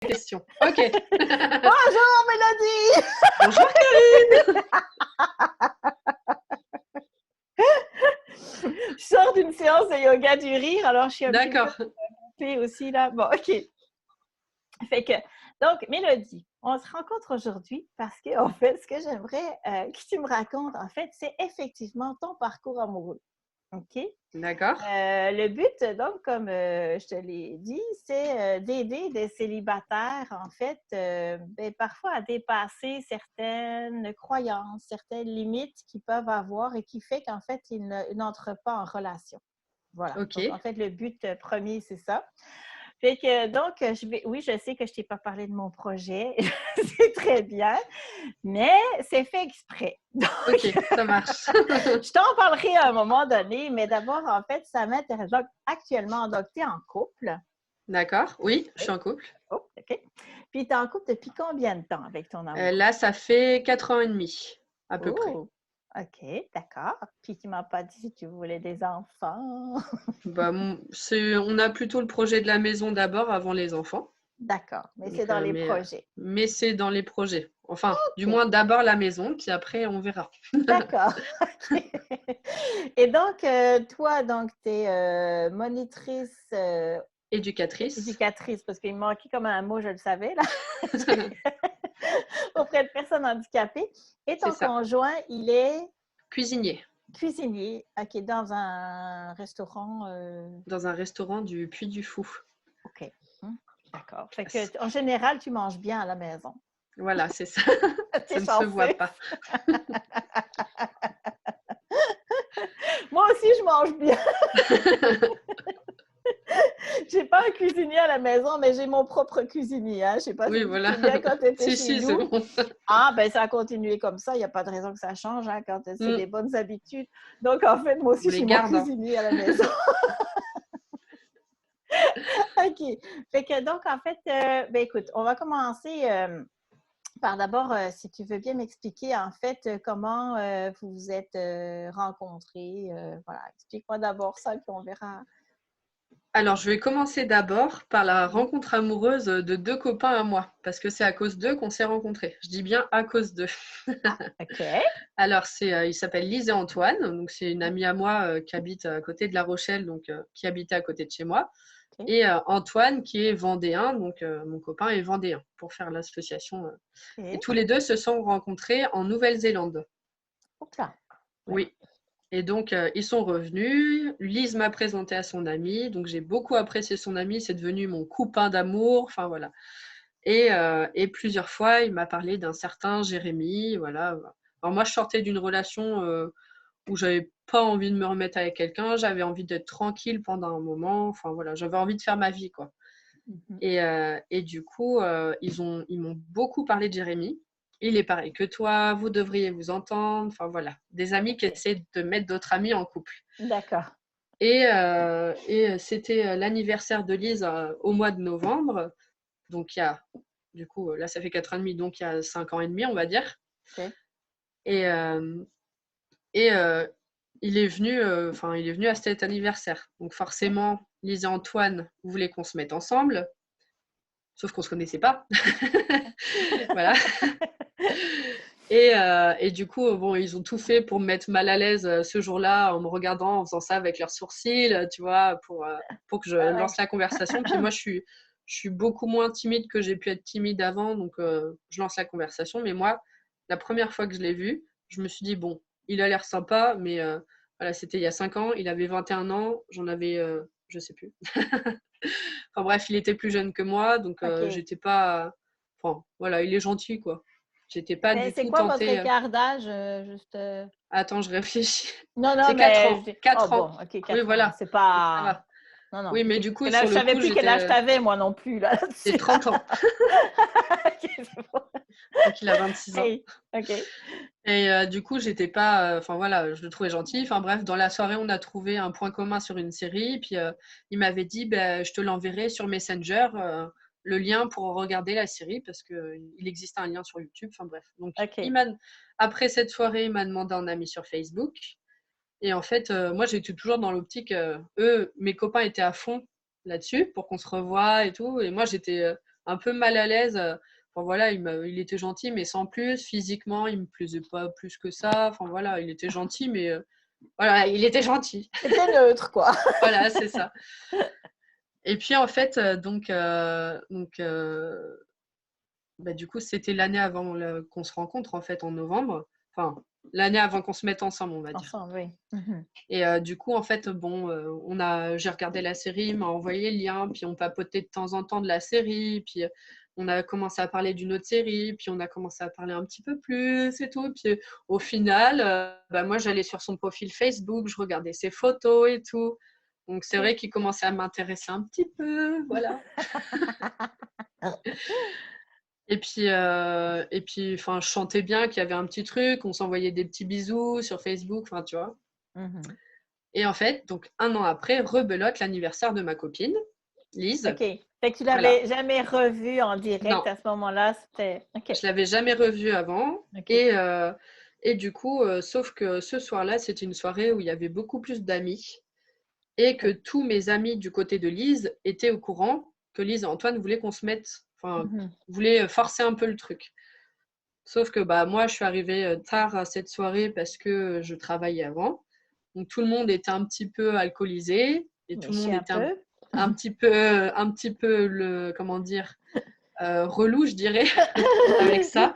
question. Ok. Bonjour Mélodie! Bonjour Karine. Je sors d'une séance de yoga du rire, alors je suis un petit peu D'accord. occupée aussi là. Bon, OK. Fait que, donc, Mélodie, on se rencontre aujourd'hui parce que, en fait, ce que j'aimerais que tu me racontes, en fait, c'est effectivement ton parcours amoureux. OK? D'accord. Le but, donc, comme je te l'ai dit, c'est d'aider des célibataires, en fait, parfois à dépasser certaines croyances, certaines limites qu'ils peuvent avoir et qui fait qu'en fait, ils n'entrent pas en relation. Voilà. Ok. Donc, en fait, le but premier, c'est ça. Fait que, donc, oui, je sais que je t'ai pas parlé de mon projet, c'est très bien, mais c'est fait exprès. Donc, Ok, ça marche. je t'en parlerai à un moment donné, mais d'abord, en fait, ça m'intéresse. Donc, actuellement, donc, tu es en couple. D'accord. Oui, je suis Oui. en couple. Oh, OK. Puis, tu es en couple depuis combien de temps avec ton amoureux? Là, ça fait 4 ans et demi, à peu près. Oh, OK, d'accord. Puis, tu m'as pas dit si tu voulais des enfants. Bah, on a plutôt le projet de la maison d'abord avant les enfants. D'accord, mais c'est Donc, dans les projets. mais c'est dans les projets. Enfin, du OK, moins d'abord la maison, puis après on verra. d'accord. OK. Et donc, toi, donc, tu es monitrice Éducatrice, éducatrice, parce qu'il me manquait comme un mot, je le savais, là, auprès de personnes handicapées. Et c'est ton ça. conjoint, il est Cuisinier cuisinier, OK, dans un restaurant. dans un restaurant du Puy du Fou. OK. D'accord. Fait que, en général, tu manges bien à la maison. Voilà, c'est ça. T'es Ça ne se voit chanceuse. pas. Moi aussi, je mange bien. J'ai pas un cuisinier à la maison, mais j'ai mon propre cuisinier. Hein. Je sais pas si Oui, tu te voilà. souviens quand tu étais Si, chez si, c'est nous. bon. Ah, ben ça a continué comme ça. Il n'y a pas de raison que ça change hein, quand c'est Mm, des bonnes habitudes. Donc, en fait, moi on aussi, les j'ai mon garde, hein. cuisinier à la maison. OK. Fait que donc, en fait, ben écoute, on va commencer par d'abord, si tu veux bien m'expliquer, en fait, comment vous vous êtes rencontrés. Voilà, explique-moi d'abord ça, puis on verra. Alors, je vais commencer d'abord par la Mhm. rencontre amoureuse de 2 copains à moi, parce que c'est à cause d'eux qu'on s'est rencontrés. Je dis bien à cause d'eux. Ah, OK. Alors, ils s'appellent Lise et Antoine, donc c'est une amie à moi qui habite à côté de La Rochelle, donc qui habitait à côté de chez moi. OK. Et Antoine qui est vendéen, donc mon copain est vendéen pour faire l'association. Et OK. tous les deux se sont rencontrés en Nouvelle-Zélande. Hop là. Ouais. Oui. Et donc, ils sont revenus. Lise m'a présenté à son ami. Donc, j'ai beaucoup apprécié son ami. C'est devenu mon copain d'amour. Enfin, voilà. Et plusieurs fois, il m'a parlé d'un certain Jérémy. Voilà. Alors, moi, je sortais d'une relation où j'avais pas envie de me remettre avec quelqu'un. J'avais envie d'être tranquille pendant un moment. Enfin, voilà. J'avais envie de faire ma vie, quoi. Mhm. Et du coup, ils m'ont beaucoup parlé de Jérémy. Il est pareil que toi, vous devriez vous entendre. Enfin voilà, des amis qui OK. essaient de mettre d'autres amis en couple. D'accord. Et c'était l'anniversaire de Lise au mois de novembre. Donc il y a, du coup, là ça fait 4 ans et demi, donc il y a 5 ans et demi, on va dire. OK. Et, euh, et il est venu à cet anniversaire. Donc OK. forcément, Lise et Antoine voulaient qu'on se mette ensemble, sauf qu'on ne se connaissait pas. Voilà. Et du coup, bon, ils ont tout fait pour me mettre mal à l'aise ce jour-là en me regardant, en faisant ça avec leurs sourcils, tu vois, pour que je Ah ouais. lance la conversation. Puis moi, je suis beaucoup moins timide que j'ai pu être timide avant, donc je lance la conversation. Mais moi, la première fois que je l'ai vu, je me suis dit, bon, il a l'air sympa, mais voilà, c'était il y a 5 ans, il avait 21 ans, j'en avais, je sais plus. Enfin bref, il était plus jeune que moi, donc OK. j'étais pas. Enfin, voilà, il est gentil, quoi. J'étais pas Mais du c'est tout quoi votre tentée. écart d'âge, juste? Attends, je réfléchis. Non, non, C'est 4 mais je ans. dis. Oh 4 bon, ans. OK, Oui, 4 ans. voilà. C'est Donc ça pas. va. Non, non, Oui, mais OK. du Parce coup, que là, sur je le savais coup, plus quel âge j'étais. t'avais, moi non plus, là, J'ai là-dessus. 30 ans. OK, c'est bon. Donc il a 26 ans. Hey, OK. Et du coup, j'étais pas. Enfin voilà, je le trouvais gentil. Enfin bref, dans la soirée, on a trouvé un point commun sur une série. Puis il m'avait dit, ben, je te l'enverrai sur Messenger, le lien pour regarder la série, parce qu'il existe un lien sur YouTube. Enfin bref. Donc OK. après cette soirée, il m'a demandé un ami sur Facebook. Et en fait, moi, j'étais toujours dans l'optique. Mes copains étaient à fond là-dessus pour qu'on se revoie et tout. Et moi, j'étais un peu mal à l'aise. Enfin voilà, il était gentil, mais sans plus. Physiquement, il me plaisait pas plus que ça. Enfin voilà, il était gentil, mais voilà, il était gentil. C'était neutre, quoi. Voilà, c'est ça. Et puis en fait, bah, du coup, c'était l'année avant qu'on se rencontre, en fait, en novembre. Enfin, l'année avant qu'on se mette ensemble, on va dire. Ensemble, oui. Mhm. Et du coup, en fait, bon, j'ai regardé la série, il m'a envoyé le lien, puis on papotait de temps en temps de la série, puis on a commencé à parler d'une autre série, puis on a commencé à parler un petit peu plus et tout. Puis au final, bah, moi, j'allais sur son profil Facebook, je regardais ses photos et tout. Donc c'est vrai qu'il commençait à m'intéresser un petit peu, voilà. Et puis, enfin, je sentais bien qu'il y avait un petit truc, on s'envoyait des petits bisous sur Facebook, enfin, tu vois. Mhm. Et en fait, donc 1 an après, rebelote l'anniversaire de ma copine, Lise. OK. Fait que tu Voilà. l'avais jamais revu en direct Non, à ce moment-là, c'était OK. je l'avais jamais revue avant. OK. Et du coup, sauf que ce soir-là, c'était une soirée où il y avait beaucoup plus d'amis et que tous mes amis du côté de Lise étaient au courant que Lise et Antoine voulaient qu'on se mette, enfin, Mhm. voulaient forcer un peu le truc. Sauf que bah, moi, je suis arrivée tard à cette soirée parce que je travaillais avant. Donc tout le monde était un petit peu alcoolisé et tout le monde Méchait un était peu. un petit peu comment dire, relou, je dirais, avec ça.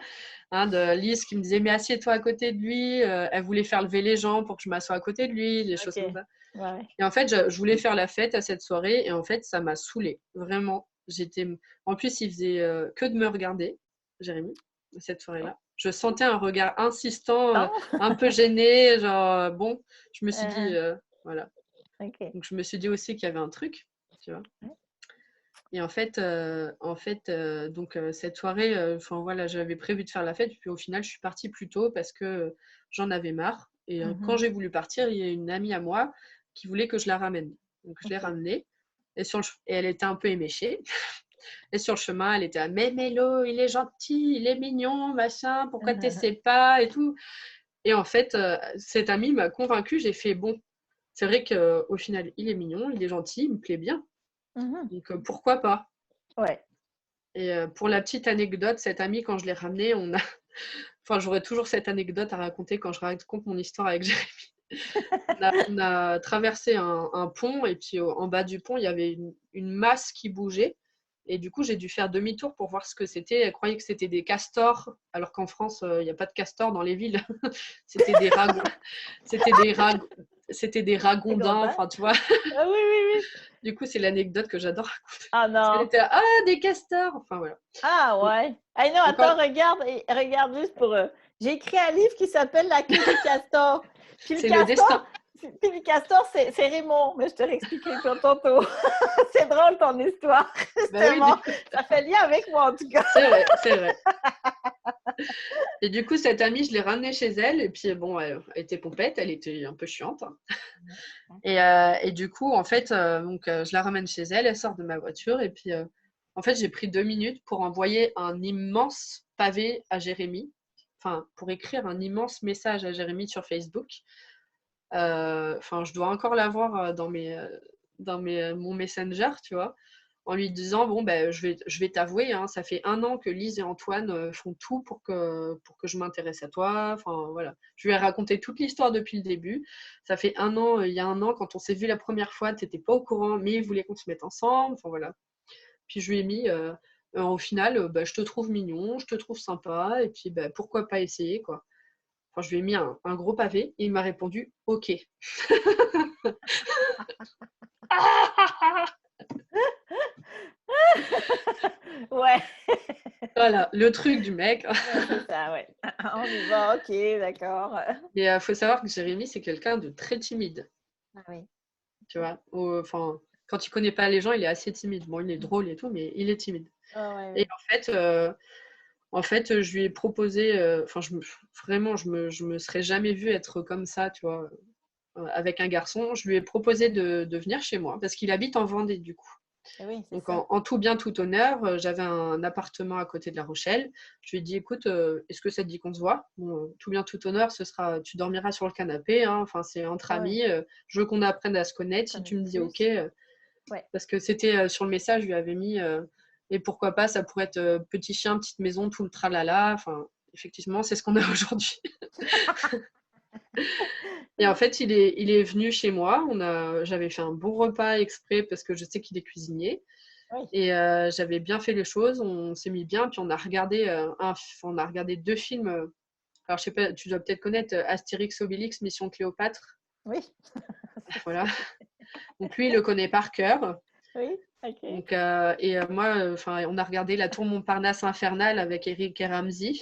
Hein, de Lise qui me disait mais assieds-toi à côté de lui. Elle voulait faire lever les gens pour que je m'assoie à côté de lui, des choses OK. comme ça. Ouais. Et en fait, je voulais faire la fête à cette soirée et en fait, ça m'a saoulée. Vraiment. En plus, il faisait que de me regarder, Jérémy, cette soirée-là. Je sentais un regard insistant, Non? un peu gêné, genre bon. Je me suis dit, Uh-huh. voilà. OK. Donc je me suis dit aussi qu'il y avait un truc, tu vois. Et donc cette soirée, enfin voilà, j'avais prévu de faire la fête, puis au final, je suis partie plus tôt parce que j'en avais marre. Et quand Mhm. j'ai voulu partir, il y a une amie à moi qui voulait que je la ramène. Donc je l'ai OK. ramenée et elle était un peu éméchée. Et sur le chemin, elle était à mais Mélo, il est gentil, il est mignon, machin, pourquoi t'essaies pas et tout. Et en fait, cette amie m'a convaincue. J'ai fait bon, c'est vrai qu'au final, il est mignon, il est gentil, il me plaît bien. Mhm. Donc pourquoi pas? Ouais. Et pour la petite anecdote, cette amie, quand je l'ai ramenée, enfin, j'aurai toujours cette anecdote à raconter quand je raconte mon histoire avec Jérémy. On a traversé un pont et puis en bas du pont, il y avait une masse qui bougeait. Et du coup, j'ai dû faire demi-tour pour voir ce que c'était. Elle croyait que c'était des castors, alors qu'en France, il n'y a pas de castors dans les villes. C'était des rago- c'était des rag- c'était des T'es ragondins, content? enfin, tu vois. Ah oui, oui, oui. Du coup, c'est l'anecdote que j'adore raconter. Ah Parce qu'elle non. était là, ah, des castors! Enfin, voilà. Ah Donc, ouais. Ah non, donc, attends, regarde, regarde juste pour. J'ai écrit un livre qui s'appelle La queue du castor. Puis le c'est le castor, destin. puis le castor, c'est Raymond. Mais je te l'expliquerai pour tantôt. C'est drôle ton histoire, Bah oui, justement. Ça fait lien avec moi en tout cas. c'est vrai, c'est vrai. Et du coup, cette amie, je l'ai ramenée chez elle. Et puis, bon, elle était pompette, elle était un peu chiante. Et du coup, en fait, je la ramène chez elle, elle sort de ma voiture. Et puis, en fait, j'ai pris 2 minutes pour envoyer un immense pavé à Jérémy. Enfin, pour écrire un immense message à Jérémy sur Facebook. Enfin, je dois encore l'avoir mon Messenger, tu vois, en lui disant bon ben je vais t'avouer, hein, ça fait 1 an que Lise et Antoine font tout pour que je m'intéresse à toi. Enfin voilà, je lui ai raconté toute l'histoire depuis le début. Ça fait 1 an, il y a 1 an quand on s'est vu la première fois, t'étais pas au courant, mais ils voulaient qu'on se mette ensemble. Enfin voilà. Puis je lui ai mis au final, bah, je te trouve mignon, je te trouve sympa, et puis bah, pourquoi pas essayer quoi. Enfin, je lui ai mis un gros pavé et il m'a répondu OK. Ouais. Voilà, le truc du mec. Ouais, c'est ça, ouais. On y va, ok, d'accord. Mais il faut savoir que Jérémy, c'est quelqu'un de très timide, Ah oui. tu vois. Enfin, quand il connaît pas les gens, il est assez timide. Bon, il est drôle et tout, mais il est timide. Ah ouais, Et ouais. en fait, je lui ai proposé, enfin, vraiment, je me serais jamais vue être comme ça, tu vois, avec un garçon. Je lui ai proposé de venir chez moi parce qu'il habite en Vendée, du coup. Eh oui, c'est Donc, ça. en tout bien, tout honneur, j'avais un appartement à côté de La Rochelle. Je lui ai dit, écoute, est-ce que ça te dit qu'on se voit? Bon, tout bien, tout honneur, tu dormiras sur le canapé, hein, enfin, c'est entre Ah oui, amis. Je veux qu'on apprenne à se connaître. Si tu connaître me dis OK, plus. Ouais. parce que c'était sur le message, je lui avais mis, Et pourquoi pas, ça pourrait être petit chien, petite maison, tout le tralala. Enfin, effectivement, c'est ce qu'on a aujourd'hui. Et en fait, il est venu chez moi. J'avais fait un bon repas exprès parce que je sais qu'il est cuisinier. Oui. Et j'avais bien fait les choses. On s'est mis bien. Puis on a regardé, on a regardé 2 films. Alors, je sais pas, tu dois peut-être connaître Astérix Obélix, Mission Cléopâtre. Oui. Voilà. Donc lui, il le connaît par cœur. Oui, OK. Donc, moi, on a regardé La Tour Montparnasse infernale avec Eric et Ramsey.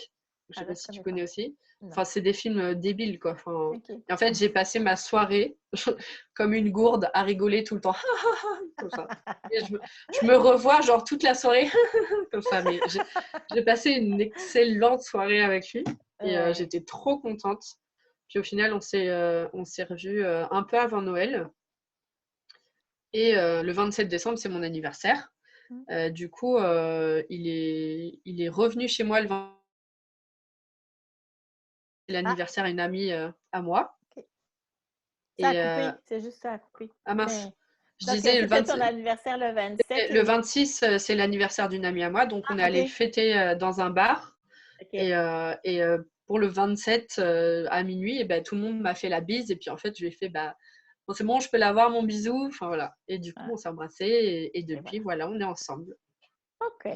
Je sais Ah là, pas je si tu connais pas. connais aussi. Non. Enfin, c'est des films débiles, quoi. Enfin, OK. et en fait, j'ai passé ma soirée comme une gourde à rigoler tout le temps, comme ça. Et je me revois genre toute la soirée comme ça. Mais j'ai passé une excellente soirée avec lui et Ouais. j'étais trop contente. Puis au final, on s'est revus un peu avant Noël. Et le 27 décembre, c'est mon anniversaire. Mmh. Du coup, il est revenu chez moi le 20 Ah, l'anniversaire d'une amie à moi. OK. Ça a Et coupé, c'est juste ça a coupé. ah mince, Mais je donc, disais c'était ton anniversaire le 27 le et 26, c'est l'anniversaire d'une amie à moi. Donc, on est ah, allé OK, fêter dans un bar. OK. Et pour le 27 à minuit, et ben, tout le monde m'a fait la bise. Et puis, en fait, je lui ai fait bah, bon, c'est bon, je peux l'avoir, mon bisou. Enfin, voilà. Et du coup, Ah, on s'est embrassés. Et et depuis, voilà. voilà, on est ensemble. OK.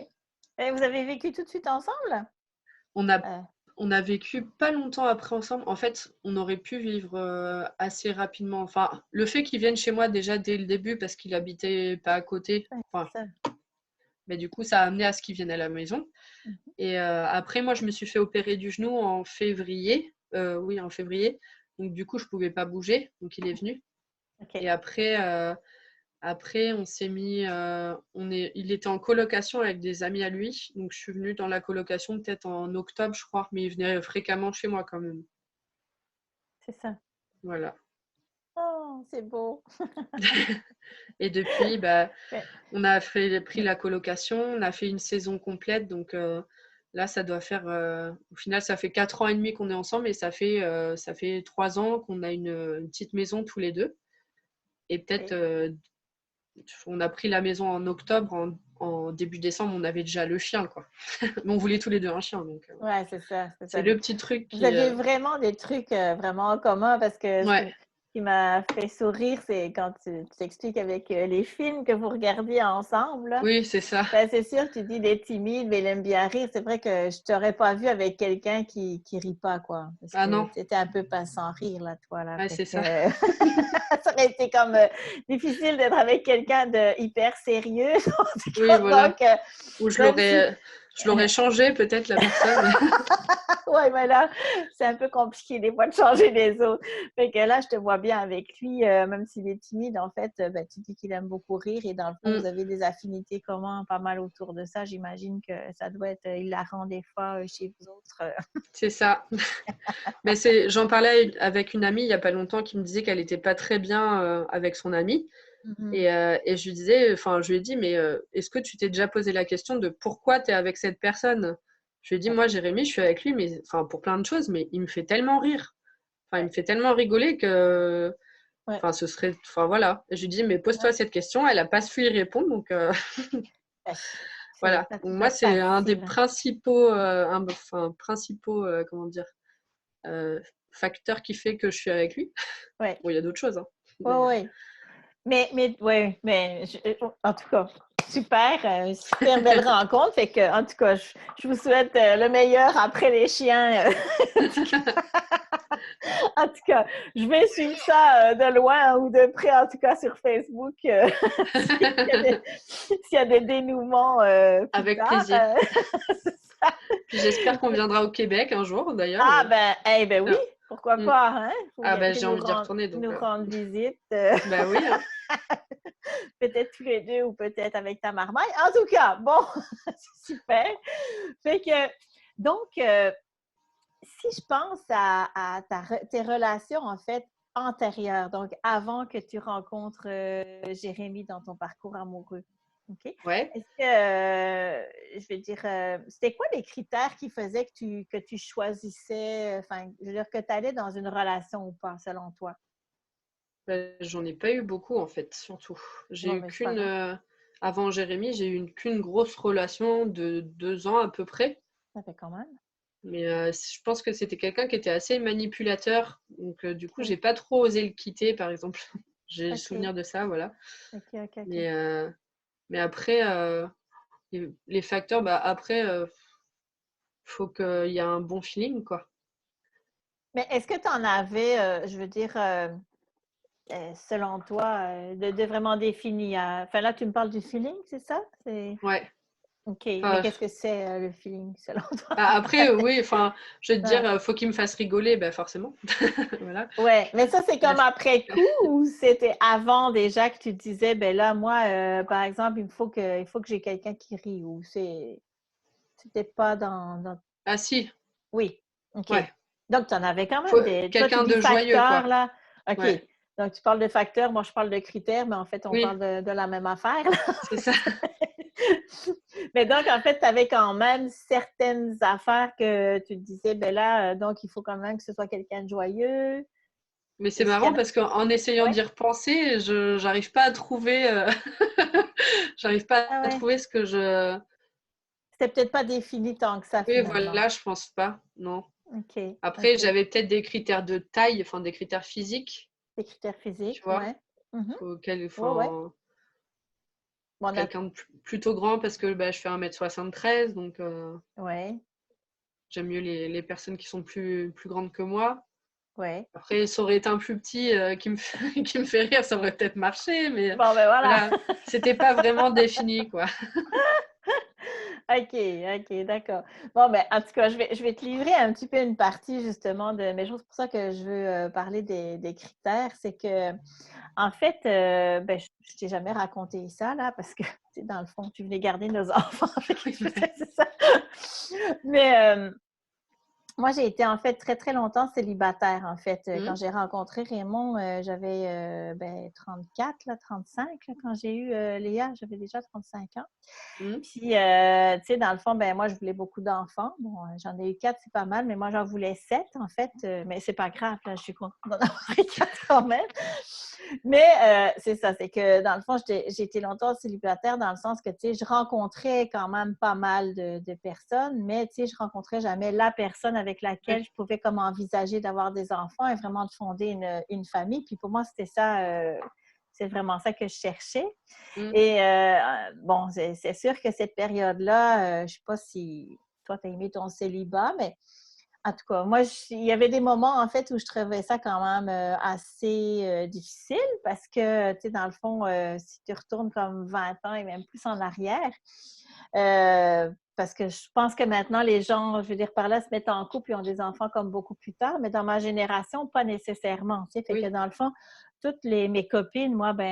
Et vous avez vécu tout de suite ensemble? On a Euh, On a vécu pas longtemps après ensemble. En fait, on aurait pu vivre assez rapidement. Enfin, le fait qu'il vienne chez moi déjà dès le début parce qu'il habitait pas à côté, ouais, enfin, c'est ça. mais du coup, ça a amené à ce qu'il vienne à la maison. Mhm. Et après, moi, je me suis fait opérer du genou en février. Oui, en février. Donc, du coup, je pouvais pas bouger. Donc, il est venu. OK. Et après, on s'est mis. Il était en colocation avec des amis à lui. Donc, je suis venue dans la colocation peut-être en octobre, je crois. Mais il venait fréquemment chez moi quand même. C'est ça. Voilà. Oh, c'est beau. Et depuis, bah, Ouais. on a pris la colocation, on a fait une saison complète. Donc là, ça doit faire. Au final, ça fait 4 ans et demi qu'on est ensemble et ça fait 3 ans qu'on a une petite maison tous les deux. Et peut-être, OK. on a pris la maison en octobre, en début décembre, on avait déjà le chien, quoi. Mais on voulait tous les deux un chien. Donc Ouais, c'est ça, c'est c'est ça. le petit truc Vous qui. aviez vraiment des trucs vraiment en commun parce que ce Ouais, qui m'a fait sourire, c'est quand tu t'expliques avec les films que vous regardiez ensemble, là. oui, c'est ça. Ben, c'est sûr, tu dis il est timide, mais il aime bien rire. C'est vrai que je t'aurais pas vu avec quelqu'un qui rit pas, quoi. Parce Ah que non, tu étais un peu pas sans rire, là, toi, là. ouais, Fait c'est ça. que ça aurait été comme difficile d'être avec quelqu'un de hyper sérieux. En tout Oui, cas, voilà. donc, Ou même si je l'aurais changé, peut-être, la personne. ouais, mais là, c'est un peu compliqué des fois de changer les autres. Fait que là, je te vois bien avec lui, même s'il est timide, en fait, ben, tu dis qu'il aime beaucoup rire et dans le fond, vous Mm. avez des affinités communes pas mal autour de ça. J'imagine que ça doit être hilarant des fois chez vous autres. C'est ça. Mais j'en parlais avec une amie il y a pas longtemps qui me disait qu'elle était pas très bien avec son ami. Mhm. Et je lui disais, enfin, je lui ai dit, mais est-ce que tu t'es déjà posé la question de pourquoi tu es avec cette personne? Je lui ai dit, Ouais, moi, Jérémy, je suis avec lui, mais enfin, pour plein de choses, mais il me fait tellement rire. Enfin, il me ouais, fait tellement rigoler que, ouais, enfin, ce serait, enfin, voilà. Et je lui dis, mais pose-toi ouais. cette question. Elle a pas su y répondre, donc Ouais. voilà. Ça Donc, doit moi, être c'est un des facile. principaux, comment dire, euh, facteurs qui fait que je suis avec lui. Ouais, Bon, il y a d'autres choses, hein. ouais, Mais, ouais. Ouais, en tout cas, super, super belle rencontre. Fait que, en tout cas, je vous souhaite le meilleur après les chiens. En tout cas, je vais suivre ça de loin ou de près, en tout cas sur Facebook, s'il y a des dénouements plus avec tard. plaisir. C'est ça. Puis j'espère qu'on viendra au Québec un jour, d'ailleurs. Ah ben, eh ben oui, Ah, pourquoi mm. pas, hein? Vous Ah, bah, viendrez j'ai envie d'y retourner, donc. nous rendre visite. Bah oui, hein. Peut-être tous les deux ou peut-être avec ta marmaille. En tout cas, bon, c'est super. Fait que, donc, si je pense à tes relations, en fait, antérieures, donc avant que tu rencontres Jérémy dans ton parcours amoureux, OK? Ouais. Est-ce que, je vais dire, c'était quoi les critères qui faisaient que tu choisissais, enfin, je veux dire, que tu allais dans une relation ou pas, selon toi? Bah, j'en ai pas eu beaucoup, en fait, surtout. J'ai Bon, eu mais c'est pas grave. Avant Jérémy, j'ai eu qu'une grosse relation de 2 ans à peu près. Ça fait quand même. Mais je pense que c'était quelqu'un qui était assez manipulateur. Donc, du coup, OK. j'ai pas trop osé le quitter, par exemple. J'ai le OK. souvenir de ça, voilà. OK, OK, OK. Mais, mais après, les facteurs, bah, après, faut qu'il y ait un bon feeling, quoi. Mais est-ce que tu en avais, je veux dire, selon toi, de vraiment défini? Enfin, là, tu me parles du feeling, c'est ça? Ouais. OK. Mais Enfin, qu'est-ce que c'est, le feeling, selon toi? bah, après, oui, enfin, je vais te dire, Ouais. faut qu'il me fasse rigoler, bah, forcément. Voilà. Ouais, mais ça, c'est Bah, comme après coup ou c'était avant déjà que tu te disais, ben là, moi, par exemple, il faut que j'ai quelqu'un qui rit ou c'était pas dans... ah si, Oui, OK. ouais. Donc, tu en avais quand Faut même des... Toi, tu quelqu'un dis de joyeux, facteurs, quoi. là. OK. Ouais. Donc, tu parles de facteurs, moi, je parle de critères, mais en fait, on Oui, parle de la même affaire, là. c'est ça. Mais donc, en fait, tu avais quand même certaines affaires que tu te disais, ben là, donc, il faut quand même que ce soit quelqu'un de joyeux. Mais c'est Est-ce qu'il y marrant en a... parce qu'en essayant Ouais? d'y repenser, je j'arrive pas à trouver, j'arrive pas Ah à ouais. trouver ce que je C'était peut-être pas défini tant que ça, oui, finalement. voilà, je pense pas, non. OK, Après, OK. j'avais peut-être des critères de taille, enfin des critères physiques, Des critères tu physiques, vois? ouais. Mhm. Ouais, ouais. Enfin, Bon, on a... quelqu'un de plutôt grand parce que, bah, je fais 1,73 m donc Ouais, j'aime mieux les personnes qui sont plus grandes que moi. ouais. Après, ça aurait été un plus petit, qui me fait qui me fait rire, ça aurait peut-être marché, mais Bon, ben voilà. voilà, c'était pas vraiment défini, quoi. OK, OK, d'accord. Bon, ben, en tout cas, je vais te livrer un petit peu une partie justement de mes choses. C'est pour ça que je veux parler des critères. C'est que, en fait, ben, je t'ai jamais raconté ça, là, parce que, tu sais, dans le fond, tu venais garder nos enfants. Fait que je faisais c'est ça. Mais moi, j'ai été en fait très, très longtemps célibataire, en fait. Quand Mmh. j'ai rencontré Raymond, j'avais ben, 34, là, 35, là, quand j'ai eu Léa, j'avais déjà 35 ans. Mmh. Puis, tu sais, dans le fond, ben moi, je voulais beaucoup d'enfants. Bon, j'en ai eu 4, c'est pas mal, mais moi, j'en voulais 7, en fait. Mais c'est pas grave, là, je suis contente d'en avoir eu 4 quand même. Mais c'est ça, c'est que dans le fond, j'ai été longtemps célibataire dans le sens que, tu sais, je rencontrais quand même pas mal de personnes, mais, tu sais, je rencontrais jamais la personne avec laquelle Ouais. je pouvais comme envisager d'avoir des enfants et vraiment de fonder une famille. Puis pour moi, c'était ça, c'est vraiment ça que je cherchais. Mmh. Et bon, c'est sûr que cette période-là, je ne sais pas si toi, tu as aimé ton célibat, mais en tout cas, moi, il y avait des moments, en fait, où je trouvais ça quand même assez difficile parce que, tu sais, dans le fond, si tu retournes comme 20 ans et même plus en arrière, parce que je pense que maintenant, les gens, je veux dire, par là, se mettent en couple et ont des enfants comme beaucoup plus tard, mais dans ma génération, pas nécessairement, tu sais. Fait que Oui. dans le fond, mes copines, moi, ben,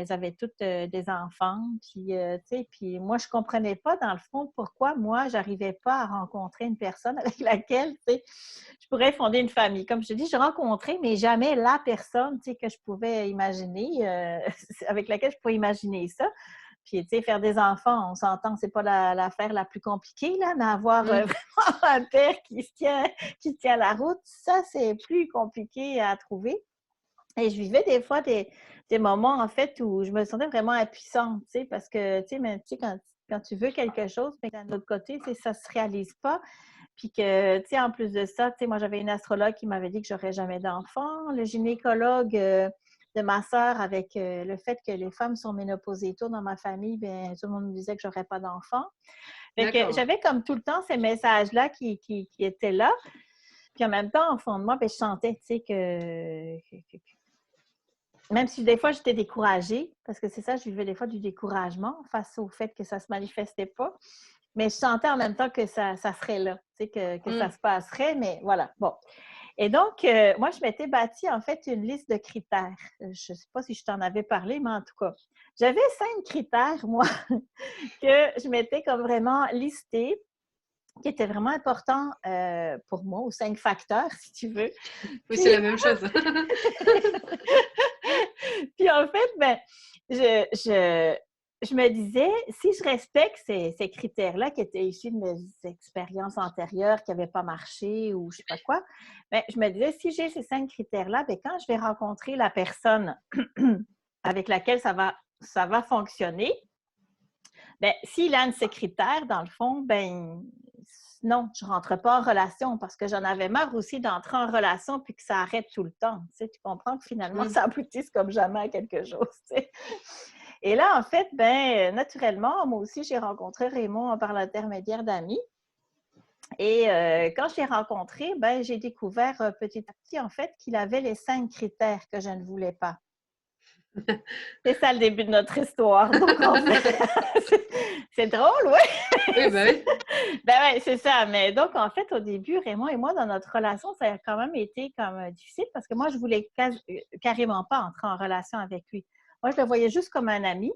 elles avaient toutes des enfants. Puis, tu sais, puis moi, je comprenais pas, dans le fond, pourquoi moi, j'arrivais pas à rencontrer une personne avec laquelle, tu sais, je pourrais fonder une famille. Comme je te dis, je rencontrais, mais jamais la personne, tu sais, que je pouvais imaginer, avec laquelle je pouvais imaginer ça. Puis, tu sais, faire des enfants, on s'entend, c'est pas l'affaire la plus compliquée, là, mais avoir Mmh. vraiment un père qui tient la route, ça, c'est plus compliqué à trouver. Et je vivais des fois des moments, en fait, où je me sentais vraiment impuissante, tu sais, parce que, tu sais, mais, tu sais, quand tu veux quelque chose, mais d'un autre côté, tu sais, ça ne se réalise pas. Puis que, tu sais, en plus de ça, tu sais, moi, j'avais une astrologue qui m'avait dit que j'aurais jamais d'enfant. Le gynécologue de ma sœur, avec le fait que les femmes sont ménopausées tôt dans ma famille, bien, tout le monde me disait que j'aurais pas d'enfant. Fait que D'accord. j'avais comme tout le temps ces messages-là qui étaient là. Puis en même temps, au fond de moi, bien, je sentais, tu sais, même si des fois j'étais découragée, parce que c'est ça, je vivais des fois du découragement face au fait que ça ne se manifestait pas. Mais je sentais en même temps que ça serait là, tu sais, que ça Mmh. se passerait, mais voilà, bon. Et donc, moi, je m'étais bâtie, en fait, une liste de critères. Je ne sais pas si je t'en avais parlé, mais en tout cas, j'avais 5 critères, moi, que je m'étais comme vraiment listés, qui étaient vraiment importants pour moi, ou 5 facteurs, si tu veux. Oui, c'est Puis, la même chose. puis en fait, ben, je me disais, si je respecte ces critères-là qui étaient issus de mes expériences antérieures qui n'avaient pas marché ou je ne sais pas quoi, ben, je me disais, si j'ai ces 5 critères-là, ben, quand je vais rencontrer la personne avec laquelle ça va fonctionner, Ben, s'il a un de ces critères, dans le fond, ben non, je ne rentre pas en relation parce que j'en avais marre aussi d'entrer en relation puis que ça arrête tout le temps. Tu sais, tu comprends que finalement, ça aboutisse comme jamais à quelque chose. Tu sais. Et là, en fait, ben naturellement, moi aussi, j'ai rencontré Raymond par l'intermédiaire d'amis. Et quand je l'ai rencontré, ben, j'ai découvert petit à petit, en fait, qu'il avait les 5 critères que je ne voulais pas. C'est ça le début de notre histoire. Donc, en fait, c'est drôle, oui. Oui, bah oui. Ben oui, c'est ça. Mais donc, en fait, au début, Raymond et moi, dans notre relation, ça a quand même été comme difficile parce que moi, je voulais carrément pas entrer en relation avec lui. Moi, je le voyais juste comme un ami.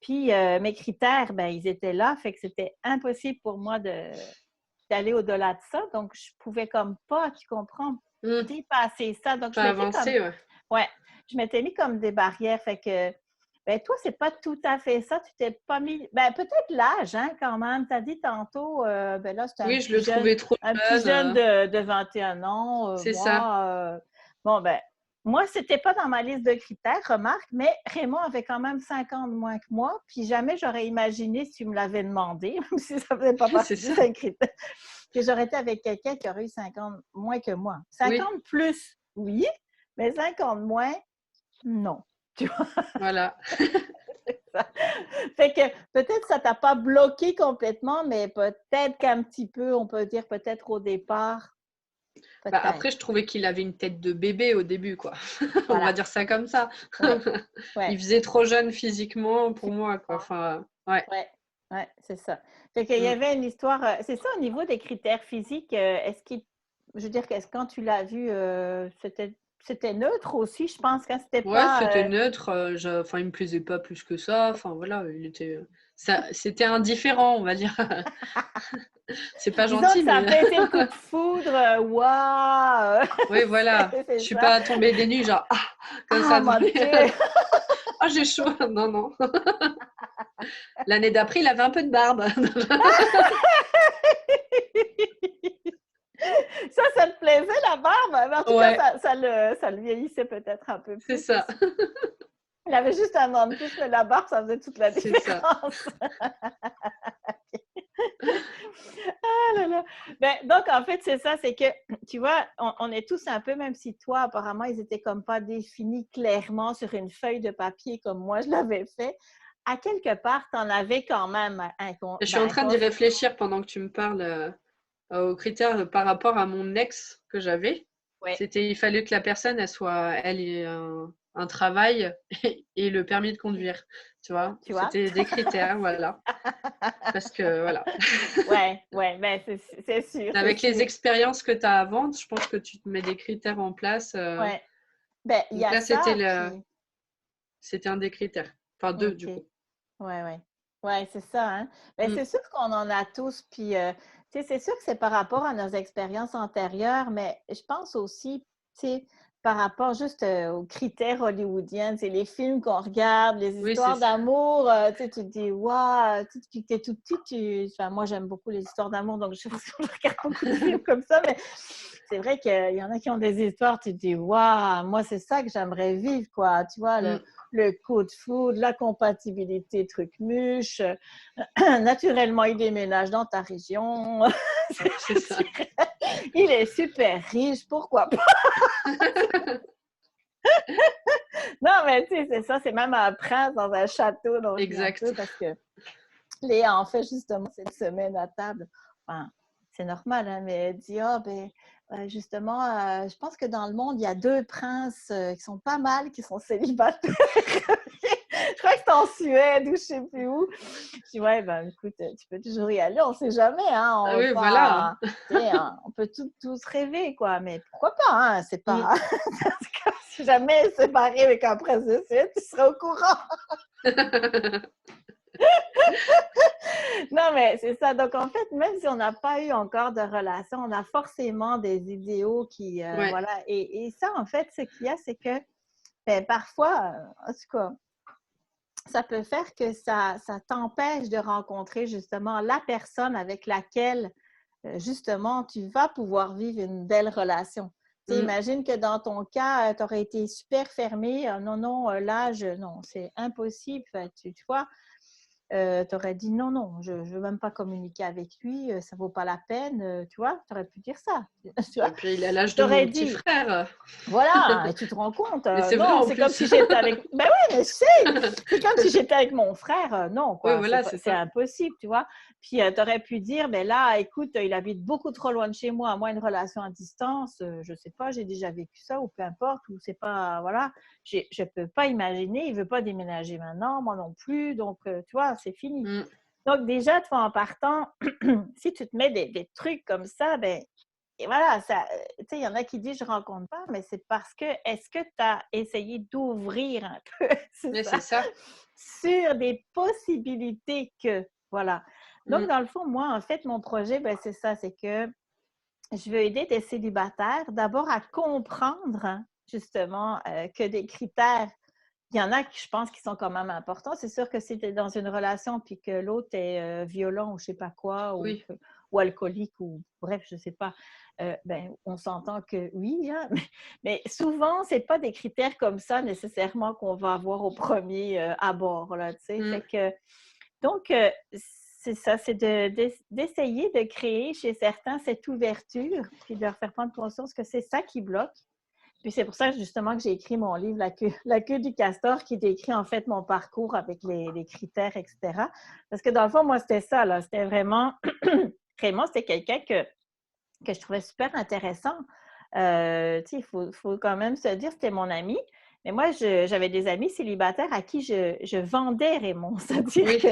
Puis, mes critères, ben, ils étaient là. Fait que c'était impossible pour moi d'aller au-delà de ça. Donc, je pouvais comme pas, tu comprends, dépasser ça. Donc, je Pas m'étais comme... avancer, ouais. Ouais, je m'étais mis comme des barrières. Fait que, ben toi, c'est pas tout à fait ça. Tu t'es pas mis... Ben peut-être l'âge, hein, quand même. Tu as dit tantôt, ben là, c'était Oui, je le trouvais trop un petit jeune. jeune de 21 ans. C'est ça. Bon, ben, moi, c'était pas dans ma liste de critères, remarque, mais Raymond avait quand même 5 ans de moins que moi, puis jamais j'aurais imaginé, si tu me l'avais demandé, même si ça faisait pas partie des 5 critères, que j'aurais été avec quelqu'un qui aurait eu 5 ans moins que moi. 50 Oui. plus, oui, mais 5 ans de moins, non. Tu vois? Voilà. Fait que peut-être ça t'a pas bloqué complètement, mais peut-être qu'un petit peu, on peut dire peut-être au départ, Bah, peut-être. après, je trouvais qu'il avait une tête de bébé au début, quoi. On va Voilà. dire ça comme ça. Ouais. Ouais. Il faisait trop jeune physiquement pour moi, quoi. Enfin, ouais. Ouais. Ouais, c'est ça. Fait qu'il y avait une histoire. C'est ça au niveau des critères physiques. Est-ce qu'il. Je veux dire, quand tu l'as vu, c'était neutre aussi, je pense, quand c'était Ouais, pas. c'était neutre. Enfin, il me plaisait pas plus que ça. Enfin, voilà, c'était indifférent, on va dire. C'est pas Disons gentil, que ça n'a mais pas été le coup de foudre. Waouh! oui, voilà. Je C'est suis ça. pas tombée des nues, genre comme Ah, ça. mon Dieu! Ah, j'ai chaud. Non, non. L'année d'après, il avait un peu de barbe. Ça te plaisait la barbe? Mais en tout Ouais, cas, ça le vieillissait peut-être un peu c'est plus ça. aussi. Il avait juste un an de plus, mais la barbe, ça faisait toute la C'est ça. différence. Ah là là. Ben, donc, en fait, c'est ça, c'est que, tu vois, on est tous un peu, même si toi, apparemment, ils étaient comme pas définis clairement sur une feuille de papier comme moi, je l'avais fait. À quelque part, tu en avais quand même Je suis en train d'y réfléchir pendant que tu me parles aux critères par rapport à mon ex que j'avais. Ouais. Il fallait que la personne, elle ait un travail et le permis de conduire. Tu vois, Tu vois? c'était des critères, voilà. Parce que, voilà. Ouais, ben c'est sûr, c'est Avec les sûr. expériences que tu as avant, je pense que tu te mets des critères en place. Ouais. Ben, il y Donc a là, ça, puis... c'était un des critères. Enfin, deux, OK. du coup. Ouais. Ouais, c'est ça, hein. Ben, Mm. c'est sûr qu'on en a tous, puis, tu sais, c'est sûr que c'est par rapport à nos expériences antérieures, mais je pense aussi, tu sais, par rapport juste aux critères hollywoodiens, c'est les films qu'on regarde, les Oui, c'est histoires ça. d'amour, tu sais, tu te dis, waouh, tu sais, depuis que tu es tout petit, enfin, moi, j'aime beaucoup les histoires d'amour, donc je pense que je regarde beaucoup de films comme ça, mais c'est vrai qu'il y en a qui ont des histoires, tu te dis, waouh, moi, c'est ça que j'aimerais vivre, quoi, tu vois, Mm. le coup de foudre, la compatibilité truc-muche. Naturellement, il déménage dans ta région. C'est ça. Il est super riche, pourquoi pas? Non, mais tu sais, c'est ça, c'est même un prince dans un château dont je viens un peu Exact. parce que Léa en fait justement cette semaine à table. Enfin, c'est normal, hein, mais elle dit, ah, ben, justement, je pense que dans le monde, il y a 2 princes qui sont pas mal, qui sont célibataires. Je crois que c'est en Suède ou je sais plus où. Je dis, ouais, ben écoute, tu peux toujours y aller, on sait jamais, hein, Ah on va oui, voilà. pas, tu sais, hein, on peut tous rêver, quoi, mais pourquoi pas, hein, c'est Mm. pas, si jamais séparé avec un prince de Suède, tu seras au courant. Non, mais c'est ça. Donc, en fait, même si on n'a pas eu encore de relation, on a forcément des idéaux qui, Ouais. voilà. Et ça, en fait, ce qu'il y a, c'est que ben, parfois, en tout cas, ça peut faire que ça t'empêche de rencontrer justement la personne avec laquelle, justement, tu vas pouvoir vivre une belle relation. Tu sais, Mm. imagine que dans ton cas, tu aurais été super fermé. Non, non, l'âge, non, c'est impossible. Tu vois. tu aurais dit non, non, je ne veux même pas communiquer avec lui, ça ne vaut pas la peine, tu vois, tu aurais pu dire ça. Tu vois? Et puis il a l'âge Je de t'aurais mon petit dit, frère. voilà, et tu te rends compte, Mais c'est vrai non, en c'est comme plus. si j'étais avec. Ben oui, mais je sais, c'est comme si j'étais avec mon frère, non, Oui, quoi, voilà, c'est c'est ça. impossible, tu vois. Puis tu aurais pu dire, ben là, écoute, il habite beaucoup trop loin de chez moi, moi, une relation à distance, je sais pas, j'ai déjà vécu ça, ou peu importe, ou c'est pas, voilà, je peux pas imaginer, il veut pas déménager maintenant, moi non plus, donc, tu vois, c'est fini. Mm. Donc, déjà, toi, en partant, si tu te mets des trucs comme ça, ben, et voilà, ça, tu sais, il y en a qui disent je rencontre pas, mais c'est parce que est-ce que tu as essayé d'ouvrir un peu, c'est Mais ça, c'est ça. sur des possibilités que, voilà. Donc, Mm. dans le fond, moi, en fait, mon projet, ben, c'est ça, c'est que je veux aider des célibataires d'abord à comprendre, hein, justement, que des critères il y en a qui, je pense, qui sont quand même importants. C'est sûr que si tu es dans une relation puis que l'autre est violent ou je sais pas quoi, Oui. ou alcoolique, ou bref, je sais pas, ben, on s'entend que oui, hein, mais souvent, c'est pas des critères comme ça nécessairement qu'on va avoir au premier abord, là, tu sais. Mm. Fait que, donc, c'est ça, c'est d'essayer de créer chez certains cette ouverture puis de leur faire prendre conscience que c'est ça qui bloque. Puis c'est pour ça justement que j'ai écrit mon livre La queue du castor, qui décrit en fait mon parcours avec les critères, etc. Parce que dans le fond, moi, c'était ça, là. C'était vraiment, Raymond, c'était quelqu'un que je trouvais super intéressant. Tu sais, faut quand même se dire, c'était mon ami. Mais moi, j'avais des amis célibataires à qui je vendais Raymond. C'est-à-dire Oui. que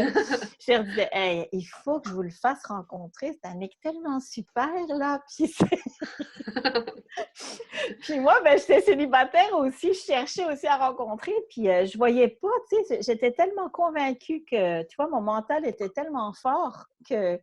je leur disais, hey, il faut que je vous le fasse rencontrer. C'est un mec tellement super, là. Puis moi, ben, j'étais célibataire aussi. Je cherchais aussi à rencontrer. Puis je voyais pas, tu sais, j'étais tellement convaincue que, tu vois, mon mental était tellement fort que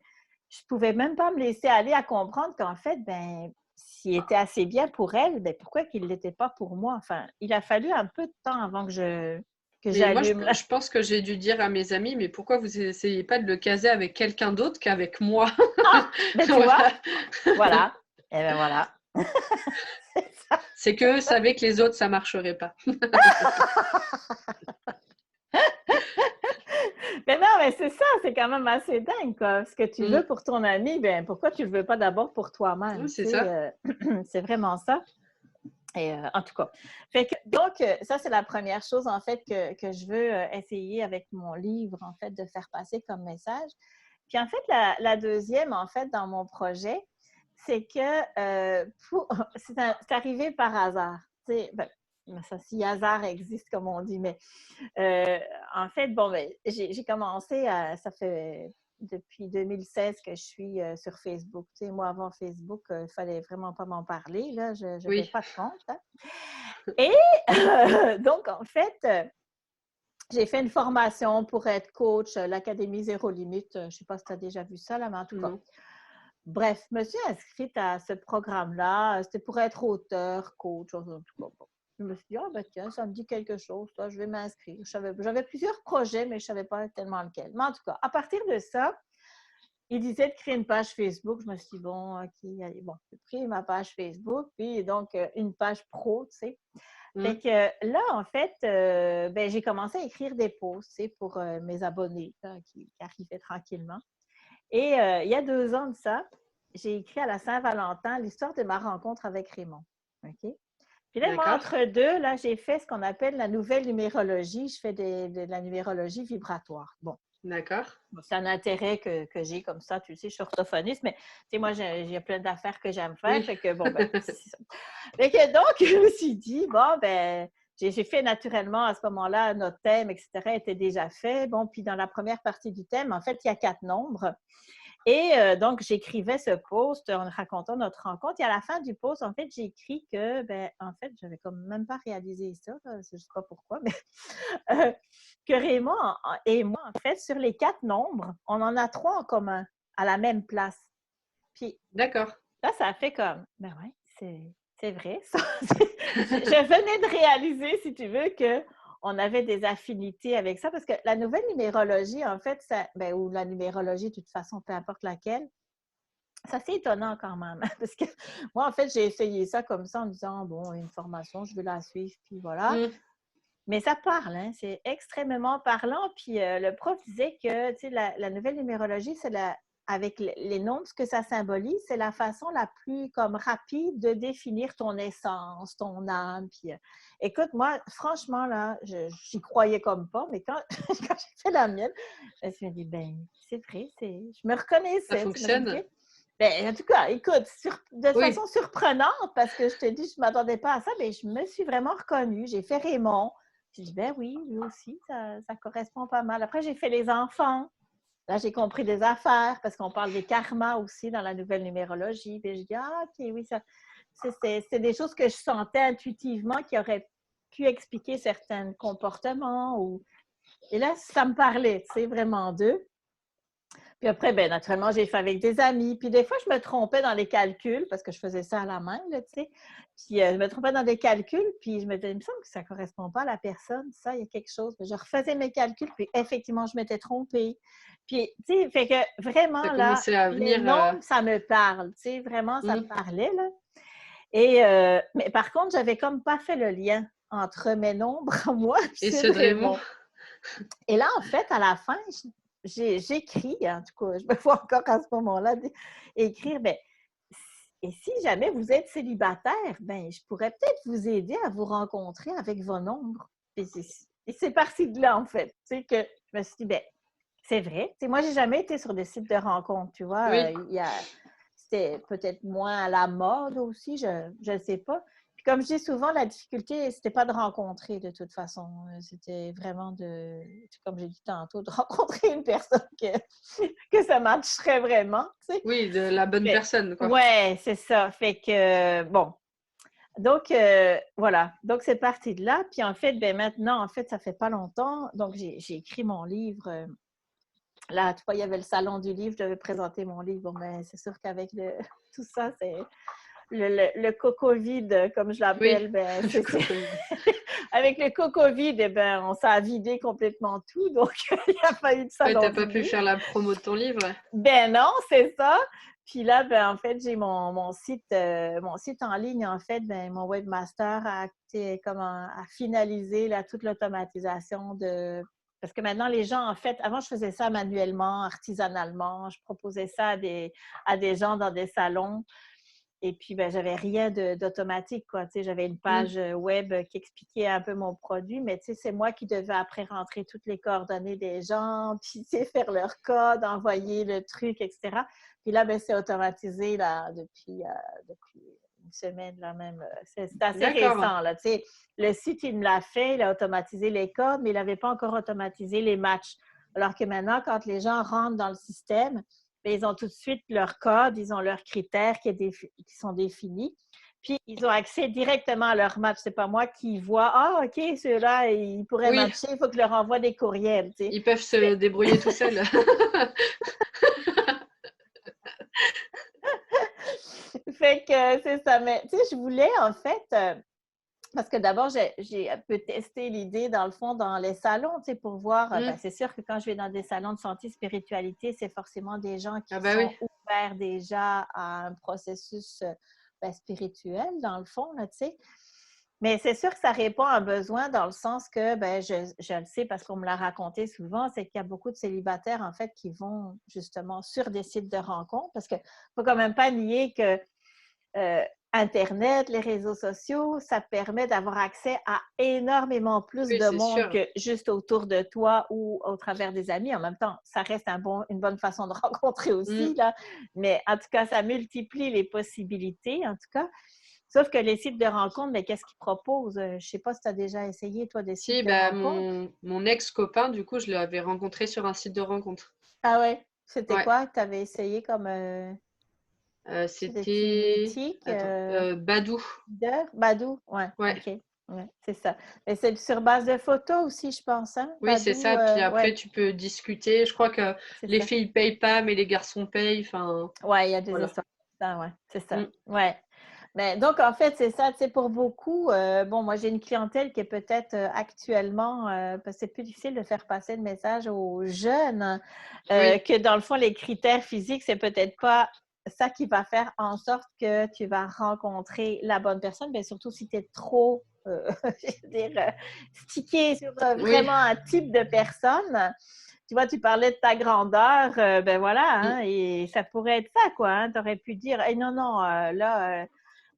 je pouvais même pas me laisser aller à comprendre qu'en fait, ben, s'il était assez bien pour elle, ben, pourquoi qu'il ne l'était pas pour moi? Enfin, il a fallu un peu de temps avant que Mais moi, j'allume là. je pense que j'ai dû dire à mes amis, mais pourquoi vous essayez pas de le caser avec quelqu'un d'autre qu'avec moi? Ah! Ben, tu vois, Voilà. voilà. Et ben voilà. C'est ça. C'est qu'eux savaient que les autres, ça marcherait pas. Mais non, mais c'est ça, c'est quand même assez dingue, quoi. Ce que tu Mm. veux pour ton ami, ben pourquoi tu le veux pas d'abord pour toi-même, Oui, tu c'est sais? ça. C'est vraiment ça. Et en tout cas, fait que donc ça, c'est la première chose, en fait, que je veux essayer avec mon livre, en fait, de faire passer comme message. Puis en fait, la deuxième, en fait, dans mon projet, c'est que c'est arrivé par hasard. Tu sais, ben, ça, si hasard existe, comme on dit, mais en fait, bon, ben, j'ai commencé ça fait depuis 2016 que je suis sur Facebook. Tu sais, moi, avant Facebook, il ne fallait vraiment pas m'en parler. Là, je n'avais Oui. pas de compte. Hein. Et donc, en fait, j'ai fait une formation pour être coach, l'Académie Zéro Limite. Je ne sais pas si tu as déjà vu ça, là, mais en tout cas. Non. Bref, je me suis inscrite à ce programme-là. C'était pour être auteur, coach, en tout cas. Bon. Je me suis dit, ah ben tiens, ça me dit quelque chose, toi, je vais m'inscrire. J'avais plusieurs projets, mais je ne savais pas tellement lequel. Mais en tout cas, à partir de ça, il disait de créer une page Facebook. Je me suis dit, bon, OK, allez, bon, j'ai pris ma page Facebook, puis donc une page pro, tu sais. Fait Mm. que là, en fait, ben, j'ai commencé à écrire des posts, tu sais, pour mes abonnés là, qui arrivaient tranquillement. Et il y a 2 ans de ça, j'ai écrit à la Saint-Valentin l'histoire de ma rencontre avec Raymond. OK? Puis là, moi, D'accord. entre deux, là, j'ai fait ce qu'on appelle la nouvelle numérologie. Je fais de la numérologie vibratoire. Bon, D'accord. c'est un intérêt que j'ai comme ça. Tu sais, je suis orthophoniste, mais tu sais, moi, j'ai plein d'affaires que j'aime faire. Oui. Fait que, bon, ben, c'est ça. Fait que donc, je me suis dit, bon, ben, j'ai fait naturellement à ce moment-là, notre thème, etc., était déjà fait. Bon, puis dans la première partie du thème, en fait, il y a 4 nombres. Et donc, j'écrivais ce post en racontant notre rencontre. Et à la fin du post, en fait, j'ai écrit que, ben, en fait, je n'avais comme même pas réalisé ça, là, je ne sais pas pourquoi, mais que Raymond et moi, en fait, sur les 4 nombres, on en a 3 en commun, à la même place. Puis D'accord. là, ça a fait comme, ben ouais, c'est vrai, ça. Je venais de réaliser, si tu veux, qu'on avait des affinités avec ça, parce que la nouvelle numérologie, en fait, ça, ben, ou la numérologie, de toute façon, peu importe laquelle, c'est assez étonnant quand même, parce que moi, en fait, j'ai essayé ça comme ça en me disant, bon, une formation, je vais la suivre, puis voilà. Mm. Mais ça parle, hein, c'est extrêmement parlant. Puis le prof disait que la nouvelle numérologie, avec les nombres, ce que ça symbolise, c'est la façon la plus comme rapide de définir ton essence, ton âme. Puis écoute, moi, franchement, là, j'y croyais comme pas, mais quand, quand j'ai fait la mienne, je me suis dit, ben, c'est vrai, je me Ça reconnaissais. fonctionne? Ben, en tout cas, écoute, de Oui. façon surprenante, parce que je te dis, je ne m'attendais pas à ça, mais je me suis vraiment reconnue. J'ai fait Raymond. J'ai dit, ben oui, lui aussi, ça correspond pas mal. Après, j'ai fait les enfants. Là, j'ai compris des affaires parce qu'on parle des karmas aussi dans la nouvelle numérologie. Puis je dis, ah, OK, oui, c'est des choses que je sentais intuitivement qui auraient pu expliquer certains comportements. Et là, ça me parlait, tu sais, vraiment d'eux. Puis après, bien, naturellement, j'ai fait avec des amis. Puis des fois, je me trompais dans les calculs parce que je faisais ça à la main, là, tu sais. Puis je me trompais dans des calculs, puis je me disais, il me semble que ça ne correspond pas à la personne, ça, il y a quelque chose. Puis je refaisais mes calculs, puis effectivement, je m'étais trompée. Puis, tu sais, fait que vraiment, Ça là, commençait à les venir. nombres, ça me parle, tu sais, vraiment, ça me Hmm. parlait, là. Et, mais par contre, j'avais comme pas fait le lien entre mes nombres à moi et Et ceux ceux de de Raymond? Raymond. Et là, en fait, à la fin, j'écris, en tout cas, je me vois encore à ce moment-là écrire, bien, et si jamais vous êtes célibataire, ben, je pourrais peut-être vous aider à vous rencontrer avec vos nombres. Et c'est parti de là, en fait. Tu sais, que je me suis dit, ben, c'est vrai. Tu sais, moi, j'ai jamais été sur des sites de rencontres, tu vois. Oui. C'était peut-être moins à la mode aussi, je ne sais pas. Puis comme je dis souvent, la difficulté, c'était pas de rencontrer de toute façon. C'était vraiment comme j'ai dit tantôt, de rencontrer une personne que ça matcherait vraiment, tu sais. Oui, de la bonne personne, quoi. Ouais, c'est ça. Fait que, bon. Donc, voilà. Donc, c'est parti de là. Puis, en fait, ben maintenant, en fait, ça fait pas longtemps. Donc, j'ai écrit mon livre. Là, tu vois, il y avait le salon du livre. Je devais présenter mon livre. Bon, ben, c'est sûr qu'avec tout ça, c'est le coco-vide, comme je Oui, l'appelle. Ben, le Covid. avec le coco-vide, eh ben, on s'est vidé complètement tout. Donc, il n'y a pas eu de Ouais, salon t'as du pas pu livre. faire la promo de ton livre? Ben non, c'est ça. Puis là, ben, en fait, j'ai mon site en ligne, en fait, ben, mon webmaster a finalisé là, toute l'automatisation de. Parce que maintenant, les gens, en fait, avant, je faisais ça manuellement, artisanalement. Je proposais ça à des gens dans des salons. Et puis, ben, j'avais rien d'automatique, quoi. Tu sais, j'avais une page web qui expliquait un peu mon produit, mais tu sais, c'est moi qui devais après rentrer toutes les coordonnées des gens, puis tu sais, faire leur code, envoyer le truc, etc. Puis là, ben, c'est automatisé là, depuis une semaine, là même. C'est assez D'accord. récent, là. Tu sais, le site, il me l'a fait, il a automatisé les codes, mais il n'avait pas encore automatisé les matchs. Alors que maintenant, quand les gens rentrent dans le système, bien, ils ont tout de suite leur code, ils ont leurs critères qui sont définis. Puis, ils ont accès directement à leur match. C'est pas moi qui vois, ah, OK, ceux-là, ils pourraient Oui, matcher, il faut que je leur envoie des courriels. Tu sais. ils peuvent se débrouiller tout seuls. Fait que c'est ça. Mais, tu sais, je voulais, en fait, parce que d'abord, j'ai un peu testé l'idée, dans le fond, dans les salons, tu sais, pour voir. Ben, c'est sûr que quand je vais dans des salons de santé, spiritualité, c'est forcément des gens Ah qui bah oui. sont ouverts déjà à un processus ben, spirituel, dans le fond, là, tu sais. Mais c'est sûr que ça répond à un besoin dans le sens que, ben, je le sais parce qu'on me l'a raconté souvent, c'est qu'il y a beaucoup de célibataires, en fait, qui vont justement sur des sites de rencontres parce qu'il ne faut quand même pas nier que euh, Internet, les réseaux sociaux, ça permet d'avoir accès à énormément plus Oui, de c'est monde sûr. que juste autour de toi ou au travers des amis. En même temps, ça reste une bonne façon de rencontrer aussi, Mm. là. Mais en tout cas, ça multiplie les possibilités, en tout cas. Sauf que les sites de rencontres, mais qu'est-ce qu'ils proposent? Je ne sais pas si tu as déjà essayé, toi, des sites Si, de bah, rencontres. mon ex-copain, du coup, je l'avais rencontré sur un site de rencontre. Ah ouais? C'était Ouais. quoi que tu avais essayé comme c'était-tu C'était... mythique? Attends, Badou. Badou? Ouais, Ouais. OK. Ouais, c'est ça. Mais c'est sur base de photos aussi, je pense, hein? Oui, c'est Badou, ça. Puis après, ouais, tu peux discuter. Je crois que c'est les ça. filles payent pas, mais les garçons payent. Enfin, Ouais, il y a des voilà. histoires comme ça, ouais, c'est ça. Mm. Ouais. Mais donc, en fait, c'est ça, tu sais, pour beaucoup, bon, moi, j'ai une clientèle qui est peut-être actuellement, parce que c'est plus difficile de faire passer le message aux jeunes, hein, Oui, que dans le fond, les critères physiques, c'est peut-être pas ça qui va faire en sorte que tu vas rencontrer la bonne personne, mais surtout si tu es trop je veux dire, sticker sur Oui. vraiment un type de personne. Tu vois, tu parlais de ta grandeur, ben voilà, Mm. hein, et ça pourrait être ça, quoi. Hein. Tu aurais pu dire, hey, non, non, là,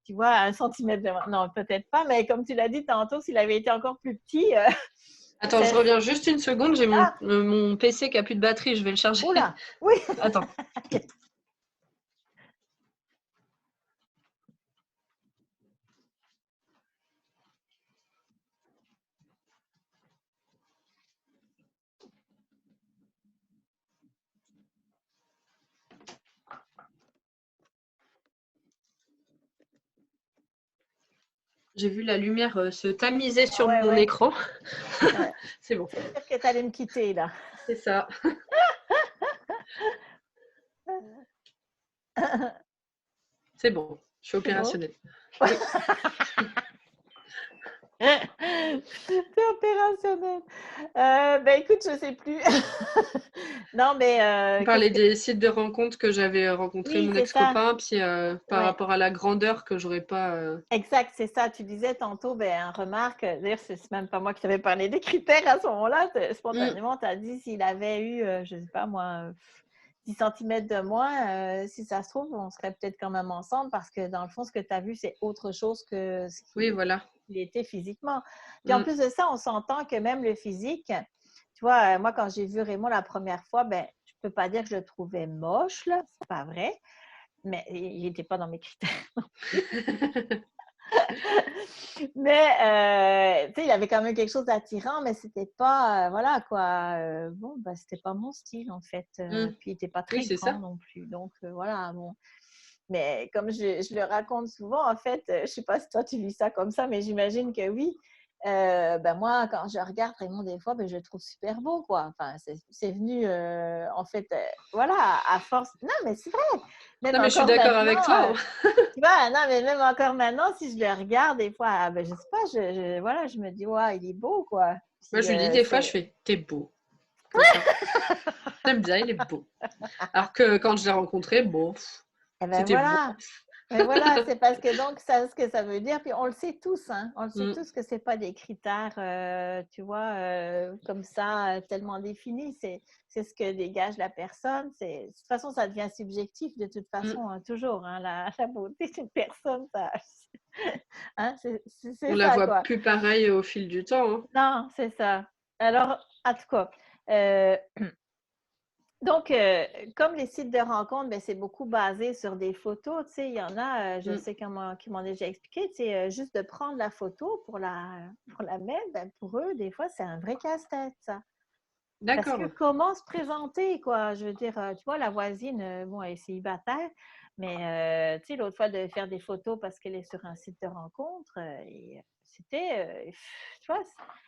tu vois, 1 centimètre de... Non, peut-être pas, mais comme tu l'as dit tantôt, s'il avait été encore plus petit, Attends, je c'est... reviens juste une seconde. J'ai Ah, mon PC qui a plus de batterie. Je vais le charger. oula, oui. Attends. J'ai vu la lumière se tamiser Ah sur ouais, mon ouais, écran. ouais. C'est bon. C'est sûr que tu allais me quitter, là. C'est ça. C'est bon. Je suis C'est bon? opérationnelle. Oui. C'est opérationnel. Ben écoute, je sais plus. Non, mais On qu'est-ce parlait que... des sites de rencontres que j'avais rencontré Oui, mon c'est ça. ex-copain, puis par Ouais. rapport à la grandeur que j'aurais pas. Exact, c'est ça. Tu disais tantôt, ben, remarque, d'ailleurs, c'est même pas moi qui t'avais parlé des critères à ce moment-là. Mm, Spontanément, tu as dit s'il avait eu, je sais pas moi, 10 centimètres de moins, si ça se trouve, on serait peut-être quand même ensemble parce que dans le fond, ce que tu as vu, c'est autre chose que ce oui, qu'il voilà. était physiquement. Puis en Mm, plus de ça, on s'entend que même le physique, tu vois, moi, quand j'ai vu Raymond la première fois, ben, je peux pas dire que je le trouvais moche, là, c'est pas vrai, mais il n'était pas dans mes critères non plus. Mais, tu sais, il avait quand même quelque chose d'attirant, mais c'était pas, voilà quoi, bon, ben, c'était pas mon style en fait. mm. Puis il était pas Oui, très c'est grand ça. non plus. Donc, voilà, bon. Mais comme je le raconte souvent, en fait, je sais pas si toi tu vis ça comme ça, mais j'imagine que oui. Ben moi, quand je regarde Raymond des fois, ben, je le trouve super beau, quoi. Enfin, c'est venu, en fait, voilà, à force. Non, mais c'est vrai. Même Non, mais je suis encore d'accord avec maintenant, toi. tu vois, non, mais même encore maintenant, si je le regarde, des fois, ah, ben, je sais pas, voilà, je me dis, ouais, il est beau, quoi. Moi, Puis, je lui dis des fois, je fais, t'es beau. Comme ça. J'aime bien, il est beau. Alors que quand je l'ai rencontré, bon, eh ben c'était beau. voilà. Mais voilà, c'est parce que donc, ça, ce que ça veut dire, puis on le sait tous, hein, on le sait Mm, tous que c'est pas des critères, tu vois, comme ça, tellement définis. C'est ce que dégage la personne. De toute façon, ça devient subjectif de toute mm. façon, hein, toujours. Hein, la beauté d'une personne, ça, hein, On c'est la ça, voit quoi. plus pareil au fil du temps. Hein. Non, c'est ça. Alors, en tout cas, donc, comme les sites de rencontres, ben, c'est beaucoup basé sur des photos. Tu sais, il y en a, je Mm. sais qui m'ont déjà expliqué, tu sais, juste de prendre la photo pour la mettre, ben, pour eux, des fois, c'est un vrai casse-tête, ça. Parce que D'accord. comment se présenter, quoi? Je veux dire, tu vois, la voisine, bon, elle est célibataire, mais tu sais, l'autre fois, de faire des photos parce qu'elle est sur un site de rencontre, et c'était, tu vois,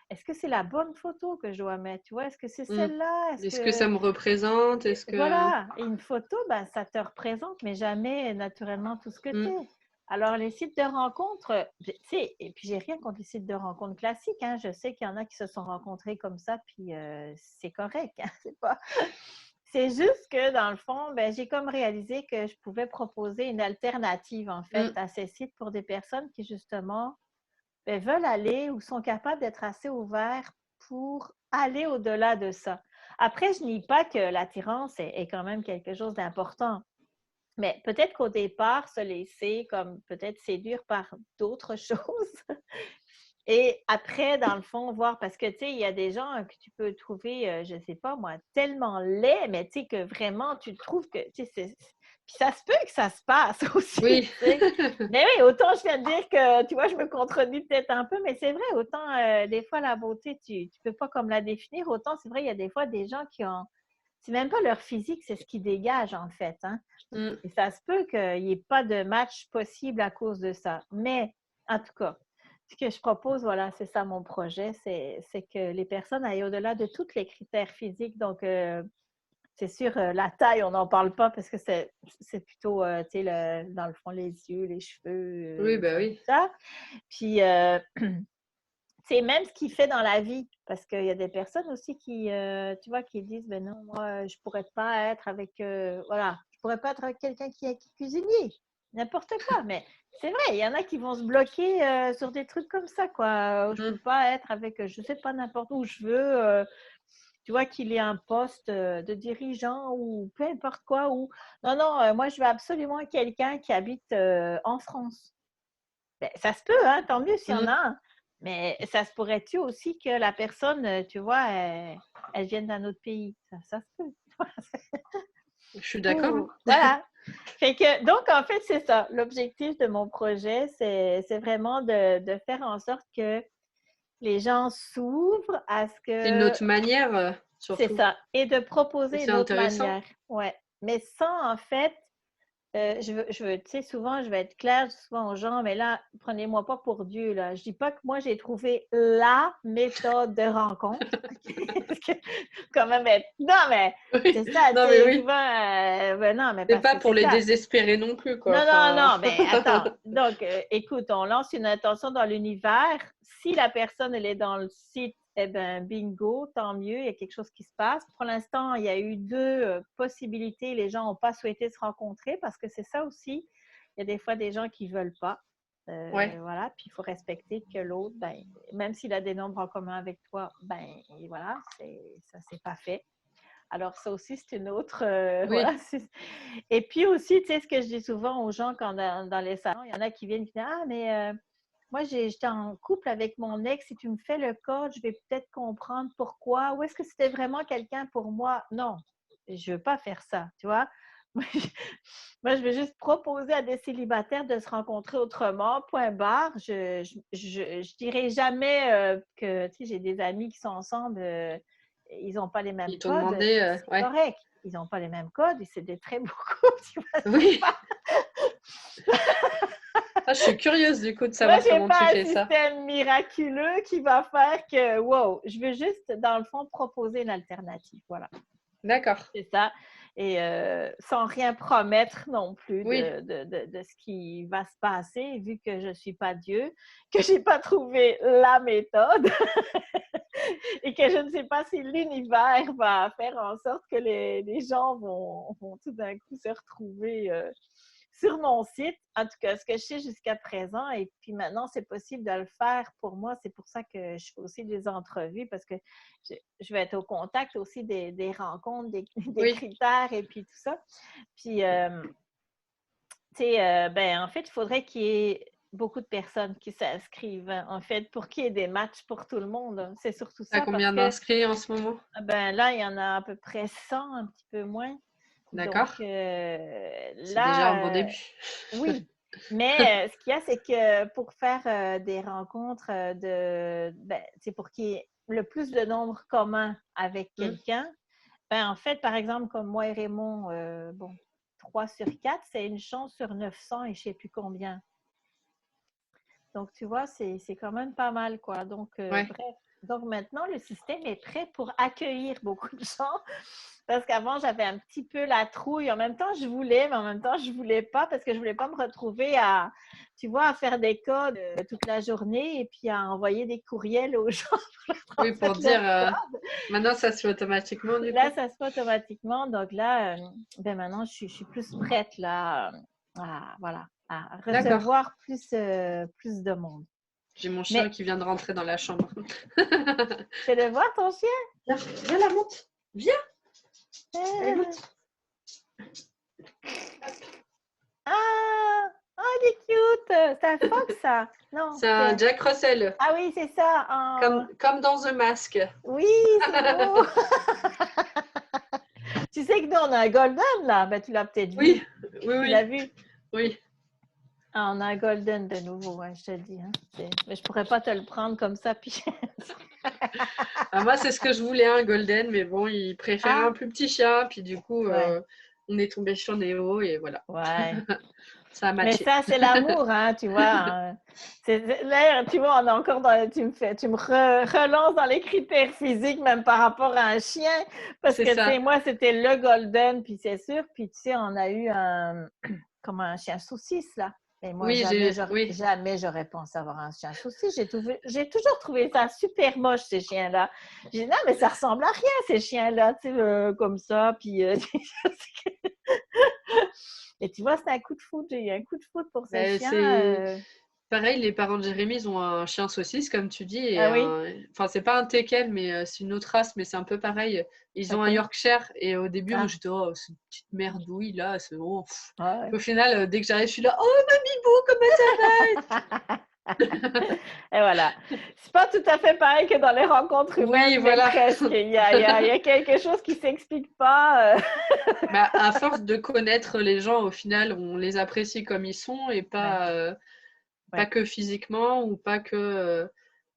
est-ce que c'est la bonne photo que je dois mettre? Tu vois, est-ce que c'est Mm. celle-là? Est-ce Est-ce que que ça me représente? Est-ce que. voilà, et une photo, ben, ça te représente, mais jamais naturellement tout ce que tu Mm, es. Alors, les sites de rencontres, tu sais, et puis j'ai rien contre les sites de rencontres classiques, hein. Je sais qu'il y en a qui se sont rencontrés comme ça, puis c'est correct, hein, c'est pas... C'est juste que, dans le fond, ben, j'ai comme réalisé que je pouvais proposer une alternative, en fait, mm, à ces sites pour des personnes qui, justement, ben, veulent aller ou sont capables d'être assez ouverts pour aller au-delà de ça. Après, je nie pas que l'attirance est quand même quelque chose d'important. Mais peut-être qu'au départ, se laisser comme peut-être séduire par d'autres choses. Et après, dans le fond, voir, parce que, tu sais, il y a des gens que tu peux trouver, je ne sais pas moi, tellement laids, mais tu sais, que vraiment, tu trouves que, tu sais, puis ça se peut que ça se passe aussi, tu oui. sais. Mais oui, autant je viens de dire que, tu vois, je me contredis peut-être un peu, mais c'est vrai, autant des fois, la beauté, tu ne peux pas comme la définir, autant c'est vrai, il y a des fois des gens qui ont, c'est même pas leur physique, c'est ce qui dégage, en fait, hein. Mm, Et ça se peut qu'il n'y ait pas de match possible à cause de ça. Mais, en tout cas, ce que je propose, voilà, c'est ça mon projet, c'est que les personnes aillent au-delà de tous les critères physiques. Donc, c'est sûr, la taille, on n'en parle pas parce que c'est plutôt, tu sais, dans le fond, les yeux, les oui, cheveux, bah comme oui. ça. Puis, c'est même ce qu'il fait dans la vie, parce qu'il y a des personnes aussi qui, tu vois, qui disent, ben non, moi, je pourrais pas être avec, voilà, je pourrais pas être avec quelqu'un qui est cuisinier. n'importe quoi. Mais c'est vrai, il y en a qui vont se bloquer sur des trucs comme ça, quoi. Je peux pas être avec, je sais pas, n'importe où je veux. Tu vois qu'il ait un poste de dirigeant ou peu importe quoi. Ou... Non, non, moi, je veux absolument quelqu'un qui habite en France. Ben, ça se peut, hein, tant mieux s'il y en a un. Mais ça se pourrait-tu aussi que la personne, tu vois, elle vienne d'un autre pays? Ça se peut. Je suis d'accord. Voilà. Fait que, donc, en fait, c'est ça. L'objectif de mon projet, c'est vraiment de faire en sorte que les gens s'ouvrent à ce C'est une autre que... manière, C'est surtout. ça. Et de Et proposer c'est une autre intéressant. manière. Ouais. Mais sans, en fait, tu sais, souvent, je vais être claire souvent aux gens, mais là, prenez-moi pas pour Dieu, là. Je dis pas que moi, j'ai trouvé la méthode de rencontre. Parce que, quand même, non, mais Oui. c'est ça, tu Non, mais sais, oui. souvent, ben non, mais C'est parce pas que pour c'est les ça. désespérer non plus, quoi. Non, non, Enfin... non, mais attends. Donc, écoute, on lance une intention dans l'univers. Si la personne, elle est dans le site, eh bien, bingo, tant mieux, il y a quelque chose qui se passe. Pour l'instant, il y a eu deux possibilités. Les gens n'ont pas souhaité se rencontrer parce que c'est ça aussi. Il y a des fois des gens qui ne veulent pas. Ouais. Voilà, puis il faut respecter que l'autre, ben, même s'il a des nombres en commun avec toi, ben voilà, ça c'est pas fait. Alors, ça aussi, c'est une autre. Oui. Voilà. Et puis aussi, tu sais, ce que je dis souvent aux gens quand dans les salons, il y en a qui viennent qui disent ah, mais moi, j'étais en couple avec mon ex. Si tu me fais le code, je vais peut-être comprendre pourquoi. Ou est-ce que c'était vraiment quelqu'un pour moi? Non, je ne veux pas faire ça, tu vois. Moi, je vais juste proposer à des célibataires de se rencontrer autrement, point barre. Je dirais jamais que, tu sais, j'ai des amis qui sont ensemble, ils n'ont pas les mêmes Ils t'ont codes. demandé, C'est ouais. correct. Ils n'ont pas les mêmes codes et c'est des très beaux couples, tu vois. Oui. Ah, je suis curieuse, du coup, de Moi, savoir je n'ai comment tu pas un fais ça. système miraculeux qui va faire que, wow, je veux juste, dans le fond, proposer une alternative. Voilà. D'accord. C'est ça. Et sans rien promettre non plus Oui. de ce qui va se passer, vu que je ne suis pas Dieu, que je n'ai pas trouvé la méthode et que je ne sais pas si l'univers va faire en sorte que les gens vont tout d'un coup se retrouver sur mon site. En tout cas, ce que je sais jusqu'à présent, et puis maintenant, c'est possible de le faire pour moi. C'est pour ça que je fais aussi des entrevues parce que je vais être au contact aussi des rencontres, des Oui. critères et puis tout ça. Puis, tu sais, ben, en fait, il faudrait qu'il y ait beaucoup de personnes qui s'inscrivent, en fait, pour qu'il y ait des matchs pour tout le monde. C'est surtout T'as ça parce combien que, d'inscrits en ce moment? ben là, il y en a à peu près 100, un petit peu moins. Donc, D'accord. C'est déjà un bon là, début. oui. Mais ce qu'il y a, c'est que pour faire des rencontres ben, c'est pour qu'il y ait le plus de nombre commun avec quelqu'un, ben, en fait, par exemple, comme moi et Raymond, bon, 3 sur 4, c'est une chance sur 900 et je ne sais plus combien. Donc, tu vois, c'est quand même pas mal, quoi. Donc, Ouais. bref. Donc, maintenant, le système est prêt pour accueillir beaucoup de gens. Parce qu'avant, j'avais un petit peu la trouille. En même temps, je voulais, mais en même temps, je voulais pas parce que je voulais pas me retrouver à, tu vois, à faire des codes toute la journée et puis à envoyer des courriels aux gens pour leur Oui, pour transmettre dire, leur code. maintenant, ça se fait automatiquement, du Là, coup. ça se fait automatiquement. Donc là, ben maintenant, je suis plus prête là, voilà, à D'accord. recevoir plus de monde. J'ai mon chien Mais qui vient de rentrer dans la chambre. fais le voir ton chien. Viens, viens, la monte. Viens. Allez, Euh, monte. Ah, il est cute. C'est un fox, ça. Non, C'est un c'est... Jack Russell, Ah oui, c'est ça. comme dans The Mask. Oui, c'est beau. Tu sais que nous, on a un golden, là. Ben, tu l'as peut-être Oui, vu. oui, Tu l'as oui, vu? oui. Ah, on a un golden de nouveau, ouais, je te le dis. Hein. Mais je pourrais pas te le prendre comme ça. Puis... Ah, moi, c'est ce que je voulais, un golden, mais bon, il préférait Ah, un plus petit chien, puis du coup, ouais, on est tombé sur Néo, et voilà, ouais. ça a Mais matché. ça, c'est l'amour, hein, tu vois. Hein. Là, tu vois, on est encore dans, tu me relances dans les critères physiques, même par rapport à un chien, parce C'est que, tu sais, ça. moi, c'était le golden, puis c'est sûr, puis tu sais, on a eu comme un chien saucisse, là. Et moi, Oui, oui, jamais j'aurais pensé avoir un chien saucisse. J'ai toujours trouvé ça super moche, ces chiens-là. J'ai dit, non, mais ça ressemble à rien, ces chiens-là, tu sais, comme ça, puis... Et tu vois, c'est un coup de foudre. J'ai eu un coup de foudre pour ce Bah, chien. c'est pareil, les parents de Jérémy, ils ont un chien saucisse, comme tu dis, et Ah oui? enfin, c'est pas un teckel, mais c'est une autre race, mais c'est un peu pareil. Ils ont un OK. Yorkshire, et au début, moi, Ah, j'étais, oh, c'est une petite merdouille, là, c'est bon. ouais, ouais. Au final, dès que j'arrive, je suis là, oh, ma bibou, comment ça va? Et voilà. C'est pas tout à fait pareil que dans les rencontres Oui, humaines, mais voilà. presque. Il y a quelque chose qui s'explique pas. Bah, à force de connaître les gens, au final, on les apprécie comme ils sont et Ouais, pas ouais. que physiquement ou pas que.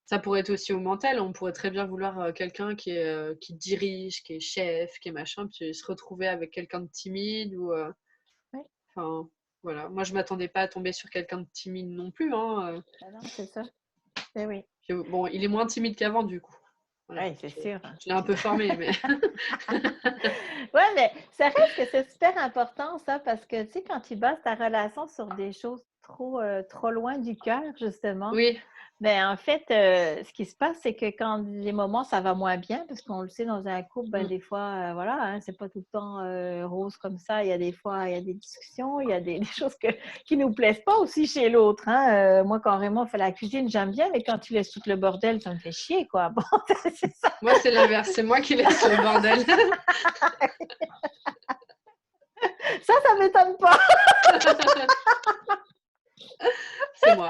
Ça pourrait être aussi au mental. On pourrait très bien vouloir quelqu'un qui dirige, qui est chef, qui est machin, puis se retrouver avec quelqu'un de timide ou. Ouais. Enfin, voilà. Moi, je m'attendais pas à tomber sur quelqu'un de timide non plus. Hein. Ah non, c'est ça. Eh oui. Puis, bon, il est moins timide qu'avant, du coup. Voilà. Oui, c'est sûr. Je l'ai un peu formé, mais. Oui, mais ça reste que c'est super important, ça, parce que, tu sais, quand tu bases ta relation sur des choses trop loin du cœur, justement, Oui. ben en fait, ce qui se passe, c'est que quand les moments, ça va moins bien, parce qu'on le sait, dans un couple, ben Mm. des fois, voilà, hein, c'est pas tout le temps rose comme ça. Il y a des fois, il y a des discussions, il y a des choses qui nous plaisent pas aussi chez l'autre. Hein. Moi, quand Raymond fait la cuisine, j'aime bien, mais quand tu laisses tout le bordel, ça me fait chier, quoi. Bon, c'est ça. Moi, c'est l'inverse. C'est moi qui laisse le bordel. Ça m'étonne pas. C'est moi.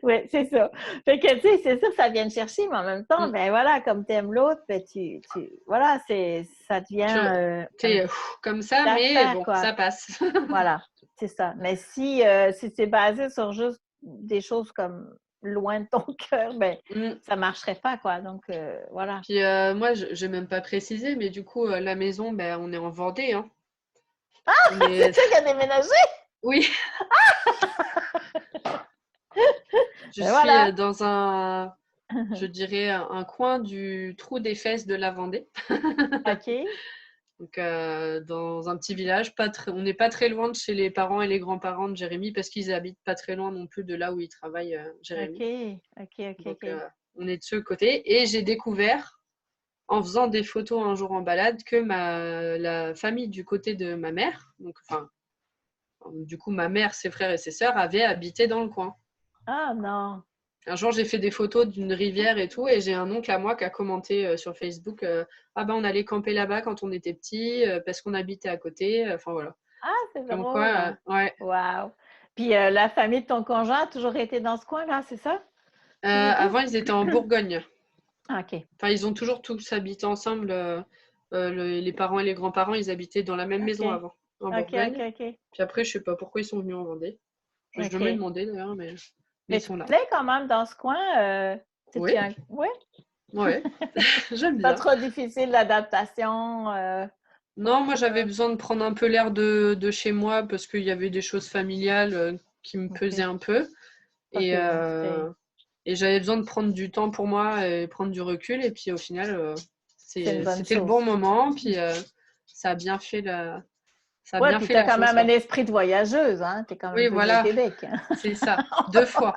Oui, c'est ça. Fait que, tu sais, c'est sûr que ça vient te chercher, mais en même temps, Mm. ben voilà, comme tu aimes l'autre, ben voilà, ça Tu devient un es petit comme ça, mais affaire, bon, quoi. ça passe. Voilà, c'est ça. Mais si c'est basé sur juste des choses comme loin de ton cœur, ben Mm. ça marcherait pas, quoi. Donc, voilà. Puis moi, je n'ai même pas précisé, mais du coup, la maison, ben, on est en Vendée. Hein. On C'est est... toi qui as déménagé? Oui, je Ben suis voilà. dans je dirais, un coin du trou des fesses de la Vendée. OK. Donc, dans un petit village, on n'est pas très loin de chez les parents et les grands-parents de Jérémy, parce qu'ils habitent pas très loin non plus de là où il travaille, Jérémy. OK. OK, OK, Donc, OK. on est de ce côté. Et j'ai découvert, en faisant des photos un jour en balade, que la famille du côté de ma mère, donc, enfin, du coup, ma mère, ses frères et ses sœurs avaient habité dans le coin. Ah non. Un jour, j'ai fait des photos d'une rivière et tout, et j'ai un oncle à moi qui a commenté sur Facebook ah ben on allait camper là-bas quand on était petit, parce qu'on habitait à côté. Enfin voilà. Ah, c'est Comme drôle. quoi, ouais. Wow. Puis la famille de ton conjoint a toujours été dans ce coin-là, c'est ça? Tous les deux? Avant, ils étaient en Bourgogne. Ah, OK. Enfin, ils ont toujours tous habité ensemble. Les parents et les grands-parents, ils habitaient dans la même maison OK. avant, en OK, OK, Bourgogne. OK. Puis après, je sais pas pourquoi ils sont venus en Vendée. Je vais me OK. demander d'ailleurs, mais ils Mais tu sont te là. plais quand même dans ce coin? Oui, Oui? ouais, j'aime Pas bien. trop difficile l'adaptation? Non, moi j'avais Ça? besoin de prendre un peu l'air de chez moi parce qu'il y avait des choses familiales qui me pesaient OK. un peu. Et, OK. euh, et j'avais besoin de prendre du temps pour moi et prendre du recul. Et puis au final, C'est une bonne c'était le chose. bon moment. Puis ça a bien fait ça a Ouais, bien puis fait tu as la quand chose, même un quoi. esprit de voyageuse, hein? Tu es quand même Oui, venue au voilà, Québec. Hein? c'est ça. 2 fois,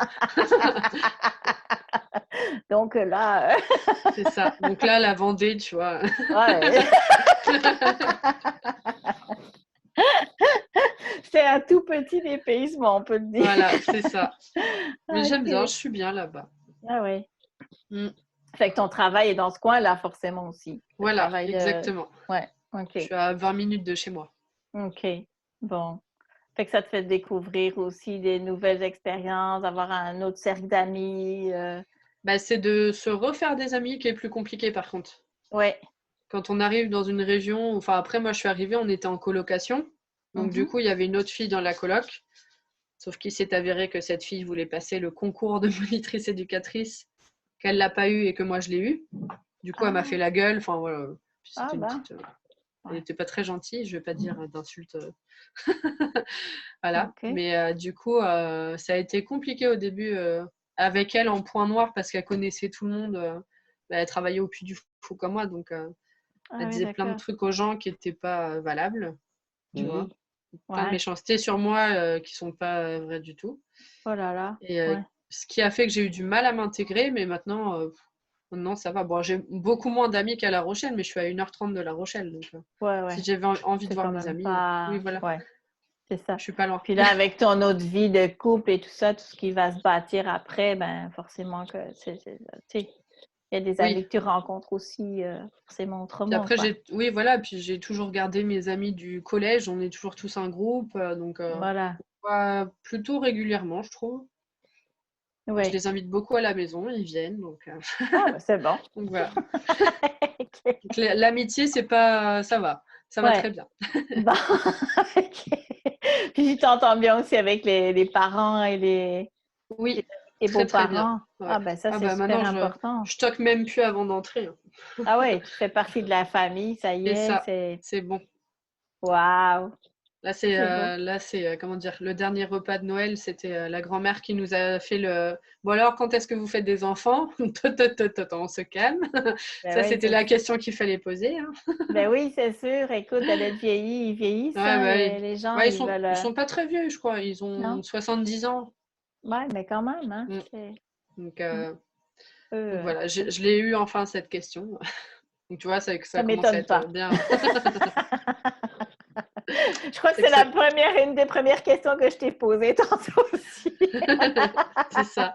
Donc là, c'est ça. Donc là, la Vendée, tu vois. ouais. C'est un tout petit dépaysement, on peut le dire. Voilà, c'est ça. Mais j'aime bien, je OK. suis bien là-bas. Ah ouais. Mm. Fait que ton travail est dans ce coin-là, forcément aussi. Le Voilà, travail de. exactement. Ouais, Je OK. suis à 20 minutes de chez moi. OK. Bon. Fait que ça te fait découvrir aussi des nouvelles expériences, avoir un autre cercle d'amis. Bah, c'est de se refaire des amis qui est plus compliqué par contre. Ouais. Quand on arrive dans une région, enfin après moi je suis arrivée, on était en colocation. Donc du Mhm. coup, il y avait une autre fille dans la coloc. Sauf qu'il s'est avéré que cette fille voulait passer le concours de monitrice éducatrice, qu'elle l'a pas eu et que moi je l'ai eu. Du coup, elle m'a fait Ah, la gueule. Enfin voilà. Puis ah c'était une ben, petite. Elle ouais. n'était pas très gentille, je vais pas dire d'insultes. Voilà. OK. Mais du coup, ça a été compliqué au début avec elle en point noir parce qu'elle connaissait tout le monde. Bah, elle travaillait au Puy du Fou comme moi, donc Ah elle oui, disait plein de d'accord. trucs aux gens qui n'étaient pas valables, tu vois. Et, Plein de ouais. méchancetés sur moi qui sont pas vraies du tout. Oh là là. Et Ouais. ce qui a fait que j'ai eu du mal à m'intégrer, mais maintenant, Non, ça va. Bon, j'ai beaucoup moins d'amis qu'à La Rochelle, mais je suis à 1h30 de La Rochelle. Donc, Ouais. si j'avais envie de C'est voir quand mes même amis, oui, pas. voilà, Ouais, c'est ça. je suis pas loin. Puis là, avec ton autre vie de couple et tout ça, tout ce qui va se bâtir après, ben forcément que tu sais, il y a des amis Oui. que tu rencontres aussi forcément Puis autrement, après, quoi. oui, voilà. Puis j'ai toujours gardé mes amis du collège. On est toujours tous un groupe. Donc, Voilà. plutôt régulièrement, je trouve. Je Oui. les invite beaucoup à la maison. Ils viennent. Donc, Ah, ben c'est bon. donc voilà. OK. Donc, l'amitié, c'est pas, ça va. Ça va très Ouais. bien. Bon. OK. Puis tu t'entends bien aussi avec les parents et Oui, les très très bien. beaux-parents. Ouais. Ah, ben ça, Ah c'est bah super maintenant, important. je toque même plus avant d'entrer, hein. Ah ouais, tu fais partie de la famille, ça y Et est, ça, c'est. c'est bon. Waouh! Là, C'est beau. comment dire, le dernier repas de Noël, c'était la grand-mère qui nous a fait le. Bon alors, quand est-ce que vous faites des enfants? On se calme. Ben Ça, oui, c'était la question qu'il fallait poser, hein. ben oui, c'est sûr. Écoute, à l'être vieilli, ils vieillissent, Ouais, hein, bah oui. les gens, Ouais, ils veulent. ils sont pas très vieux, je crois. Ils ont Non? 70 ans. Ouais, mais quand même, hein. Mm. Donc, Mm. Eux, voilà, je l'ai eu enfin cette question. Donc, tu vois, ça ça commence à m'étonne être pas. bien. Je crois que C'est c'est que ça. une des premières questions que je t'ai posées tantôt aussi. C'est ça.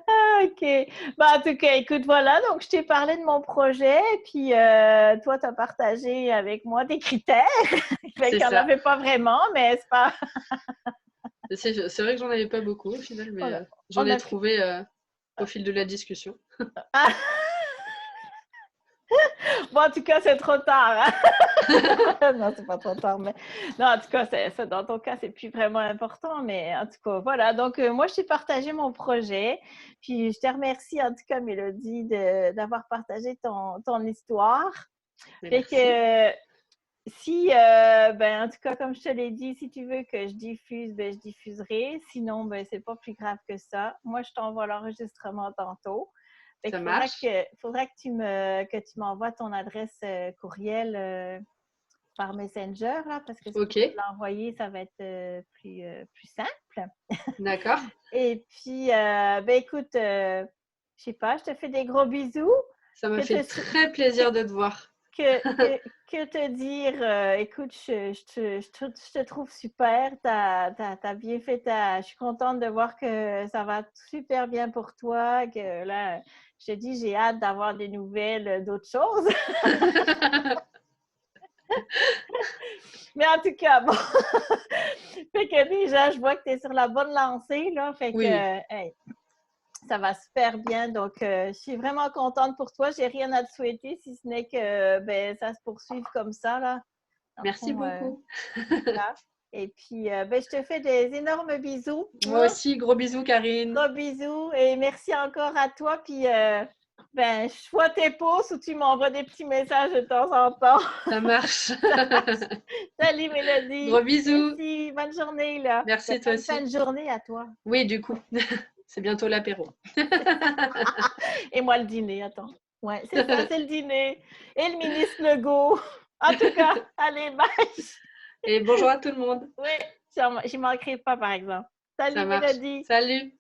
Ah, OK. Ben, en tout cas, écoute, voilà, donc je t'ai parlé de mon projet, puis toi, tu as partagé avec moi des critères. Fait C'est qu'il n'y en ça. avait pas vraiment, mais c'est pas. C'est vrai que j'en avais pas beaucoup au final, mais On a, j'en on ai a pu. trouvé au fil de la discussion. Ah! Bon, en tout cas, c'est trop tard, hein? Non, c'est pas trop tard, mais non, en tout cas, dans ton cas, c'est plus vraiment important, mais en tout cas, voilà. Donc, moi, je t'ai partagé mon projet, puis je te remercie, en tout cas, Mélodie, d'avoir partagé ton histoire. Mais Fait merci. que si, ben, en tout cas, comme je te l'ai dit, si tu veux que je diffuse, ben, je diffuserai. Sinon, ben, c'est pas plus grave que ça. Moi, je t'envoie l'enregistrement tantôt. Fait Ça qu'il marche? faudra que tu m'envoies ton adresse courriel par Messenger, là, parce que si tu Ok, veux l'envoyer, ça va être plus simple. d'accord. Et puis, ben, écoute, je sais pas, je te fais des gros bisous. Ça m'a Que fait te, très que, plaisir de te voir. que te dire? Écoute, je te trouve super. T'as bien fait Je suis contente de voir que ça va super bien pour toi. Que là, je te dis, j'ai hâte d'avoir des nouvelles d'autres choses. Mais en tout cas, bon. Fait que déjà, je vois que tu es sur la bonne lancée, là. Fait que, Oui, hey, ça va super bien. Donc, je suis vraiment contente pour toi. J'ai rien à te souhaiter, si ce n'est que ben, ça se poursuive comme ça, là. Dans le merci fond, beaucoup. voilà. Et puis, ben, je te fais des énormes bisous. Moi Mouah! aussi, gros bisous, Karine. Gros bisous. Et merci encore à toi. Puis, ben, je vois tes pouces ou tu m'envoies des petits messages de temps en temps. Ça marche. Ça marche. Salut, Gros Mélodie. bisous. Merci. Bonne journée, là. Ben, Merci, toi bonne fin aussi. de journée à toi. Oui, du coup, c'est bientôt l'apéro. Et moi, le dîner, attends. Ouais, c'est ça, c'est le dîner. Et le ministre Legault. En tout cas, allez, bye. Et bonjour à tout le monde. Oui, j'y manquerai pas, par exemple. Ça Salut, marche. Mélodie. Salut.